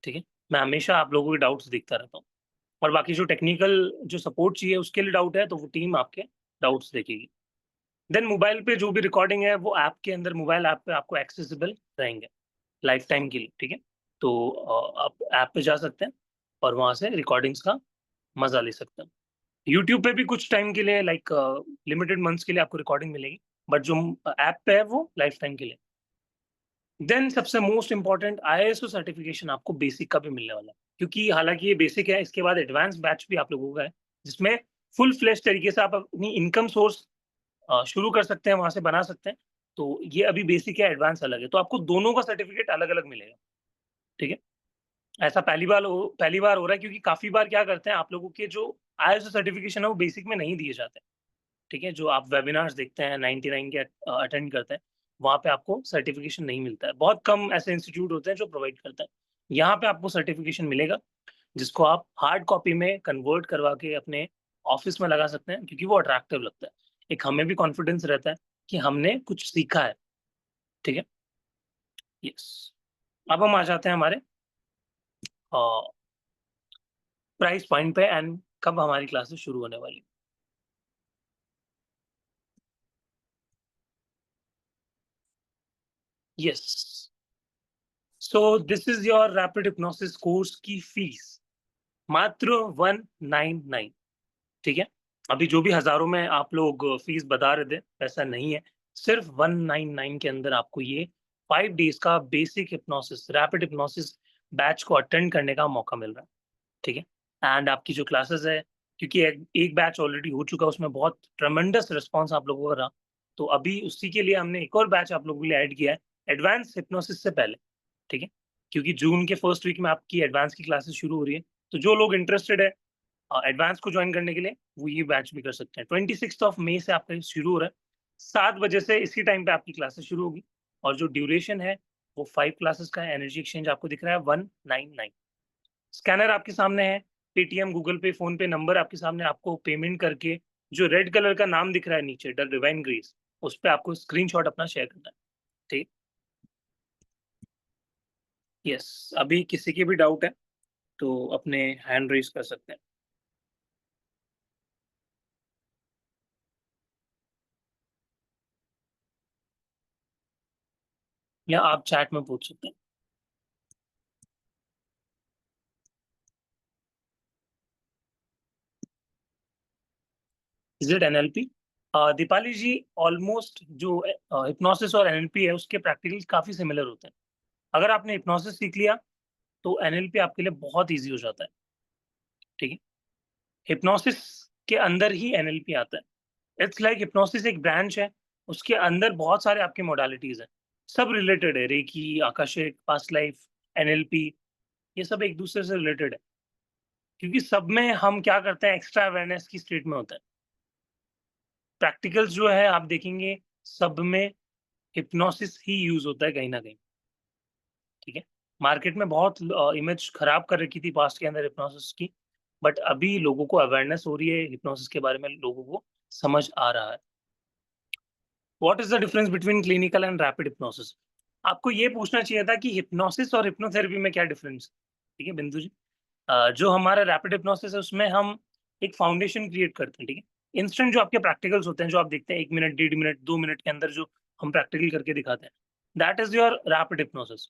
ठीक है? मैं हमेशा आप लोगों के डाउट्स देखता रहता हूँ और बाकी जो टेक्निकल जो सपोर्ट चाहिए उसके लिए डाउट है तो वो टीम आपके डाउट्स देखेगी। देन मोबाइल पे जो भी रिकॉर्डिंग है वो ऐप के अंदर मोबाइल ऐप पे आपको एक्सेसिबल रहेंगे। लाइफ टाइम के लिए, ठीक है? तो आप ऐप पे जा सकते हैं और वहाँ से रिकॉर्डिंग्स का मज़ा ले सकते हैं। यूट्यूब पे भी कुछ टाइम के लिए लाइक लिमिटेड मंथ्स के लिए आपको रिकॉर्डिंग मिलेगी, बट जो ऐप पे है वो लाइफ टाइम के लिए। देन सबसे मोस्ट इम्पोर्टेंट आईएसओ सर्टिफिकेशन आपको बेसिक का भी मिलने वाला है, क्योंकि हालाँकि ये बेसिक है, इसके बाद एडवांस बैच भी आप लोगों का है, जिसमें फुल फ्लेज्ड तरीके से आप अपनी इनकम सोर्स शुरू कर सकते हैं, वहाँ से बना सकते हैं। तो ये अभी बेसिक है, एडवांस अलग है, तो आपको दोनों का सर्टिफिकेट अलग-अलग मिलेगा, ठीक है? ऐसा पहली बार हो रहा है क्योंकि काफ़ी बार क्या करते हैं आप लोगों के जो आईएलटीएस सर्टिफिकेशन है वो बेसिक में नहीं दिए जाते हैं, ठीक है? जो आप वेबिनार्स देखते हैं 99 के अटेंड करते हैं, वहाँ पे आपको सर्टिफिकेशन नहीं मिलता है। बहुत कम ऐसे इंस्टीट्यूट होते हैं जो प्रोवाइड करते हैं। यहाँ पे आपको सर्टिफिकेशन मिलेगा जिसको आप हार्ड कॉपी में कन्वर्ट करवा के अपने ऑफ़िस में लगा सकते हैं क्योंकि वो अट्रैक्टिव लगता है। एक हमें भी कॉन्फिडेंस रहता है कि हमने कुछ सीखा है, ठीक है? यस। अब हम आ जाते हैं हमारे अ प्राइस पॉइंट पे एंड कब हमारी क्लासेस शुरू होने वाली। Yes, so this is your rapid hypnosis course की फीस मात्र 199, ठीक है? अभी जो भी हजारों में आप लोग फीस बता रहे थे ऐसा नहीं है, सिर्फ 199 के अंदर आपको ये 5 डेज का basic hypnosis rapid hypnosis batch को अटेंड करने का मौका मिल रहा है, ठीक है? एंड आपकी जो क्लासेस है, क्योंकि एक बैच ऑलरेडी हो चुका है, उसमें बहुत ट्रेमेंडस रिस्पॉन्स आप लोगों का रहा, तो अभी उसी के लिए हमने एक और बैच आप लोगों के लिए ऐड किया है, एडवांस हिप्नोसिस से पहले, ठीक है? क्योंकि जून के फर्स्ट वीक में आपकी एडवांस की क्लासेस शुरू हो रही है, तो जो लोग इंटरेस्टेड है एडवांस को जॉइन करने के लिए, वो ये बैच भी कर सकते हैं। 26th ऑफ मई से आपका ये शुरू हो रहा है, 7 बजे से इसी टाइम पे आपकी क्लासेस शुरू होगी और जो ड्यूरेशन है, वो 5 क्लासेस का है, एनर्जी एक्सचेंज आपको दिख रहा है 199। स्कैनर आपके सामने है, पेटीएम, गूगल पे, फ़ोन पे नंबर आपके सामने, आपको पेमेंट करके जो रेड कलर का नाम दिख रहा है नीचे द डिवाइन ग्रेस, उस पे आपको स्क्रीनशॉट अपना शेयर करना है, ठीक? यस, अभी किसी की भी डाउट है, तो अपने हैंड रेज़ कर सकते हैं या आप चैट में पूछ सकते हैं। Is it NLP? Deepali ji, almost जो हिप्नोसिस और एनएलपी है उसके प्रैक्टिकल्स काफी सिमिलर होते हैं। अगर आपने हिप्नोसिस सीख लिया तो एनएलपी आपके लिए बहुत ईजी हो जाता है। ठीक है, हिप्नोसिस के अंदर ही एनएलपी आता है। इट्स लाइक हिप्नोसिस एक ब्रांच है, उसके अंदर बहुत सारे आपके मोडालिटीज हैं, सब रिलेटेड है। Reiki, akashic, past life, NLP, ये सब एक दूसरे से रिलेटेड है, क्योंकि सब में हम क्या करते हैं, एक्स्ट्रा अवेयरनेस की स्टेट में होता है। प्रैक्टिकल्स जो है आप देखेंगे सब में हिप्नोसिस ही यूज होता है कहीं ना कहीं। ठीक है, मार्केट में बहुत इमेज खराब कर रखी थी पास्ट के अंदर हिप्नोसिस की, बट अभी लोगों को अवेयरनेस हो रही है हिप्नोसिस के बारे में, लोगों को समझ आ रहा है। What is the difference between clinical and rapid hypnosis? आपको ये पूछना चाहिए था कि हिप्नोसिस और हिप्नोथेरेपी में क्या डिफरेंस। ठीक है बिंदु जी, जो हमारा रैपिड हिप्नोसिस है उसमें हम एक फाउंडेशन क्रिएट करते हैं। ठीक है, इंस्टेंट जो आपके प्रैक्टिकल्स होते हैं, जो आप देखते हैं 1 मिनट, 1.5 मिनट, 2 मिनट के अंदर जो हम प्रैक्टिकल करके दिखाते हैं, that is your rapid hypnosis.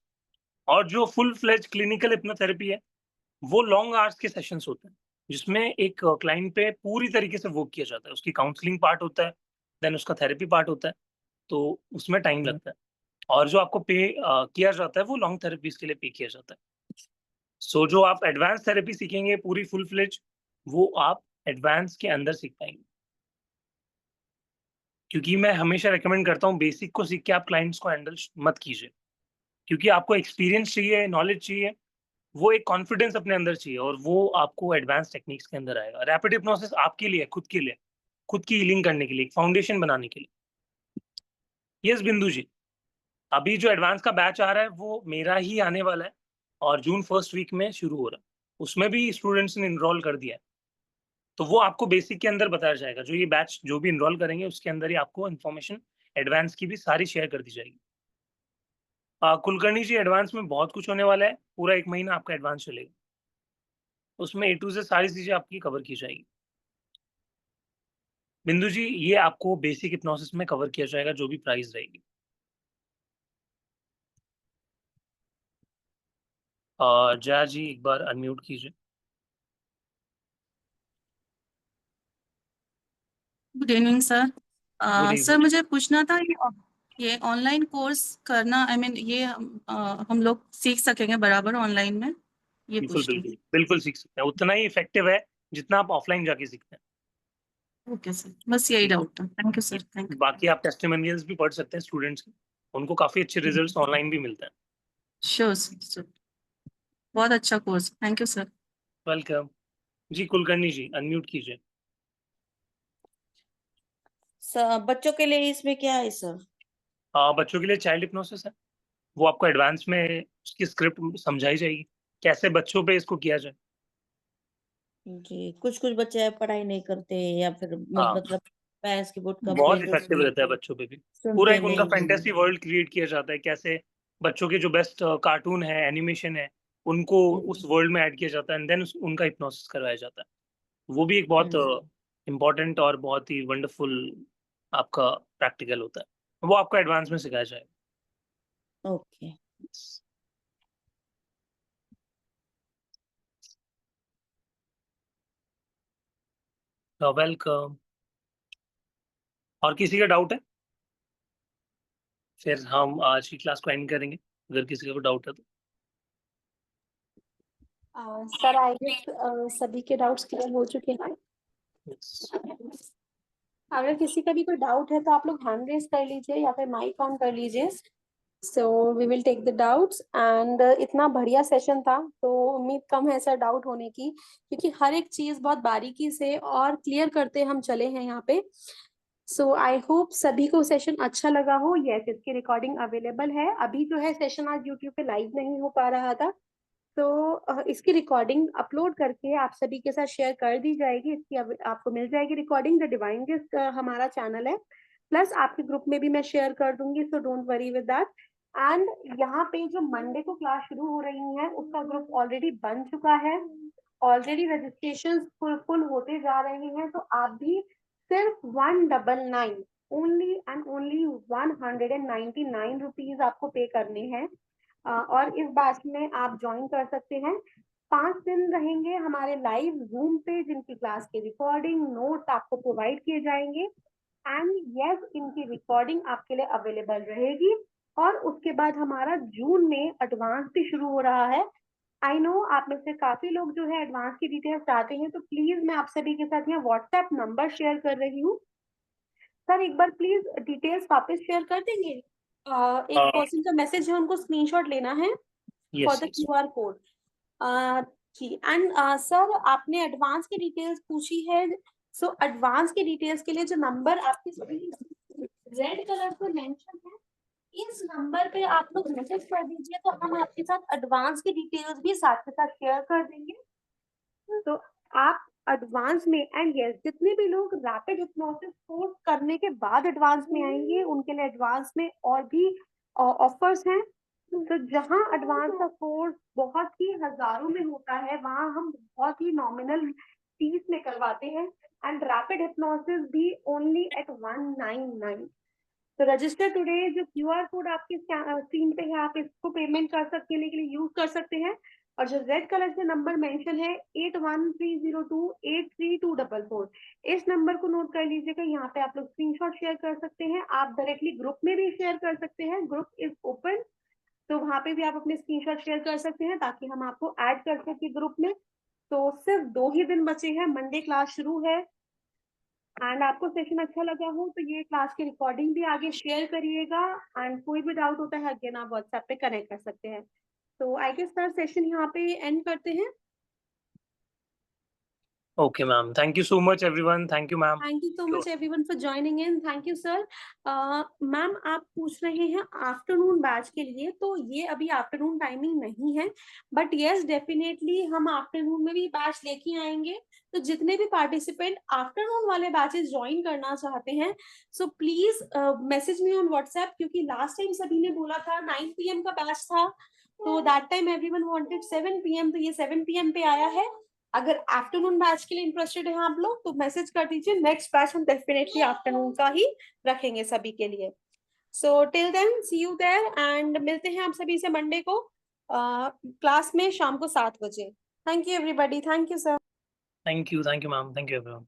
और जो फुल फ्लेज क्लिनिकल हिप्नोथेरेपी है वो लॉन्ग आवर्स के सेशंस होते हैं, जिसमें एक क्लाइंट पे पूरी तरीके से वर्क किया जाता है। उसकी काउंसलिंग पार्ट होता है, देन उसका थेरेपी पार्ट होता है, तो उसमें टाइम लगता है। और जो आपको पे किया जाता है वो लॉन्ग थेरेपीज के लिए पे किया जाता है। सो जो आप एडवांस थेरेपी सीखेंगे पूरी फुल फ्लेज, वो आप एडवांस के अंदर सीख पाएंगे। क्योंकि मैं हमेशा रिकमेंड करता हूँ बेसिक को सीख के आप क्लाइंट्स को हैंडल मत कीजिए, क्योंकि आपको एक्सपीरियंस चाहिए, नॉलेज चाहिए, वो एक कॉन्फिडेंस अपने अंदर चाहिए, और वो आपको एडवांस टेक्निक्स के अंदर आएगा। रैपिड हिप्नोसिस आपके लिए, खुद के लिए, खुद की हीलिंग करने के लिए, एक फाउंडेशन बनाने के लिए। यस बिंदु जी, अभी जो एडवांस का बैच आ रहा है वो मेरा ही आने वाला है, और जून फर्स्ट वीक में शुरू हो रहा है। उसमें भी स्टूडेंट्स ने इनरोल कर दिया है, तो वो आपको बेसिक के अंदर बताया जाएगा। जो ये बैच जो भी इनरोल करेंगे उसके अंदर ही आपको इन्फॉर्मेशन एडवांस की भी सारी शेयर कर दी जाएगी। कुलकर्णी जी, एडवांस में बहुत कुछ होने वाला है, पूरा 1 महीना आपका एडवांस चलेगा, उसमें ए टू जेड सारी चीजें आपकी कवर की जाएगी। बिंदु जी, ये आपको बेसिक हिप्नोसिस में कवर किया जाएगा, जो भी प्राइस रहेगी। जया जी, एक बार अनम्यूट कीजिए। Good evening sir. Good sir evening. मुझे पूछना था, ये ऑनलाइन कोर्स करना, आई मीन ये हम लोग सीख सकेंगे बराबर ऑनलाइन में, ये बिल्कुल पूछती बिल्कुल बिल्कुल सीख सकते हैं, उतना ही इफेक्टिव है जितना आप ऑफलाइन जाके सीखते हैं। हूँ। ओके सर, बस यही ठीक डाउट था। थैंक यू है, सर, थैंक बाकी आप टेस्टिमोनियल्स भी पढ़ सकते हैं स्टूडेंट्स के, उनको काफी अच्छे यू। रिजल्ट्स ऑनलाइन भी मिलते हैं। श्योर सर, बहुत अच्छा course, thank you sir. Welcome ji. Kulkarni ji, unmute कीजिए। बच्चों के लिए इसमें क्या है सर? बच्चों के लिए चाइल्ड हिप्नोसिस है, वो आपको एडवांस में उसकी स्क्रिप्ट समझाई जाएगी, कैसे बच्चों पे इसको किया जाए। जी, कुछ बच्चे पढ़ाई नहीं करते या फिर हाँ, मतलब पेरेंट्स की बहुत बहुत कंप्लेंट इफेक्टिव होती है, रहता है बच्चों पे भी। पूरा सुनते एक उनका नहीं फैंटेसी है। वर्ल्ड क्रिएट किया जाता है, कैसे बच्चों के जो बेस्ट कार्टून है, एनिमेशन है, उनको उस वर्ल्ड में ऐड किया जाता है, एंड देन उनका हिप्नोसिस करवाया जाता है। वो भी एक बहुत इम्पोर्टेंट और बहुत ही वंडरफुल आपका प्रैक्टिकल होता है, वो आपको एडवांस में सिखाया जाएगा। ओके। वेलकम। और किसी का डाउट है? फिर हम आज की क्लास को एंड करेंगे, अगर किसी का कोई डाउट है तो। सर आई गेस सभी के डाउट्स क्लियर हो चुके हैं। Yes. अगर किसी का भी कोई डाउट है तो आप लोग हैंड रेज कर लीजिए या फिर माइक ऑन कर लीजिए। So we will take the doubts and इतना बढ़िया सेशन था, तो उम्मीद कम है सर डाउट होने की, क्योंकि हर एक चीज बहुत बारीकी से और क्लियर करते हम चले हैं यहाँ पे। सो आई होप सभी को सेशन अच्छा लगा हो। यस, इसकी रिकॉर्डिंग अवेलेबल है। अभी जो है सेशन आज यूट्यूब पे लाइव नहीं हो पा रहा था, तो इसकी रिकॉर्डिंग अपलोड करके आप सभी के साथ शेयर कर दी जाएगी। इसकी आपको मिल जाएगी रिकॉर्डिंग। द डिवाइन गिफ्ट हमारा चैनल है, प्लस आपके ग्रुप में भी मैं शेयर कर दूंगी, so don't worry with that. And यहाँ पे जो मंडे को क्लास शुरू हो रही है उसका ग्रुप ऑलरेडी बन चुका है, ऑलरेडी रजिस्ट्रेशन फुल होते जा रहे हैं। तो आप भी सिर्फ 199, ओनली एंड ओनली 199 रुपीज आपको पे करने हैं, और इस बैच में आप ज्वाइन कर सकते हैं। 5 दिन रहेंगे हमारे लाइव जूम पे, जिनकी क्लास की रिकॉर्डिंग नोट्स आपको प्रोवाइड किए जाएंगे एंड यस इनकी रिकॉर्डिंग आपके लिए अवेलेबल रहेगी। और उसके बाद हमारा जून में एडवांस भी शुरू हो रहा है। आई नो आप में से काफी लोग जो है एडवांस की डिटेल्स चाहते हैं, तो प्लीज मैं आप सभी के साथ यहाँ व्हाट्सएप नंबर शेयर कर रही हूँ। सर एक बार प्लीज डिटेल्स वापस शेयर कर देंगे। एक पर्सन का मैसेज है, उनको स्क्रीनशॉट लेना है फॉर द QR कोड। जी एंड सर आपने एडवांस की डिटेल्स पूछी है, सो एडवांस की डिटेल्स के लिए जो नंबर आपकी रेड कलर से मेंशन है, इस नंबर पे आप लोग मैसेज कर दीजिए, तो हम आपके साथ एडवांस की डिटेल्स भी साथ के साथ शेयर कर देंगे। तो आप एडवांस में एंड यस जितने भी लोग रैपिड हिप्नोसिस कोर्स करने के बाद एडवांस में आएंगे, उनके लिए एडवांस में और भी ऑफर्स हैं। तो जहां एडवांस का कोर्स बहुत ही हजारों में होता है, वहां हम बहुत ही नॉमिनल फीस में करवाते हैं एंड रैपिड हिप्नोसिस भी ओनली एट 199। तो रजिस्टर टुडे, जो QR कोड आपकी स्क्रीन पे है, आप इसको पेमेंट कर सकते हैं, के लिए यूज कर सकते हैं। और जो रेड कलर से नंबर मेंशन है 8130283244, इस नंबर को नोट कर लीजिएगा। यहाँ पे आप लोग स्क्रीनशॉट शेयर कर सकते हैं, आप डायरेक्टली ग्रुप में भी शेयर कर सकते हैं, ग्रुप इज ओपन, तो वहां पे भी आप अपने स्क्रीनशॉट शेयर कर सकते हैं ताकि हम आपको ऐड कर सके ग्रुप में। तो सिर्फ 2 ही दिन बचे हैं, मंडे क्लास शुरू है एंड आपको सेशन अच्छा लगा हो तो ये क्लास की रिकॉर्डिंग भी आगे शेयर करिएगा एंड कोई भी डाउट होता है अगेन आप व्हाट्सएप पे कनेक्ट कर सकते हैं। तो आई गेस सर सेशन यहाँ पे एंड करते हैं। Okay, ma'am. Thank you so much, everyone. Thank you, ma'am. Thank you so much everyone for joining in. Thank you sir. Ma'am आप पूछ रहे हैं आफ्टरनून बैच के लिए, तो ये अभी आफ्टरनून टाइमिंग नहीं है, बट यस डेफिनेटली हम आफ्टरनून में भी बैच लेके आएंगे। तो जितने भी पार्टिसिपेंट आफ्टरनून वाले बैचेस ज्वाइन करना चाहते हैं, so please message me on WhatsApp, क्योंकि लास्ट टाइम सभी ने बोला था 9 PM का बैच था, तो that time everyone wanted 7 PM, तो ये 7 PM पे आया है। अगर आफ्टरनून बैच के लिए इंटरेस्टेड हैं आप लोग तो मैसेज कर दीजिए, नेक्स्ट बैच हम डेफिनेटली आफ्टरनून का ही रखेंगे सभी के लिए। So till then see you there and मिलते हैं आप सभी से मंडे को क्लास में शाम को 7 बजे। Thank you everybody. Thank you sir. Thank you, ma'am. Thank you, everyone.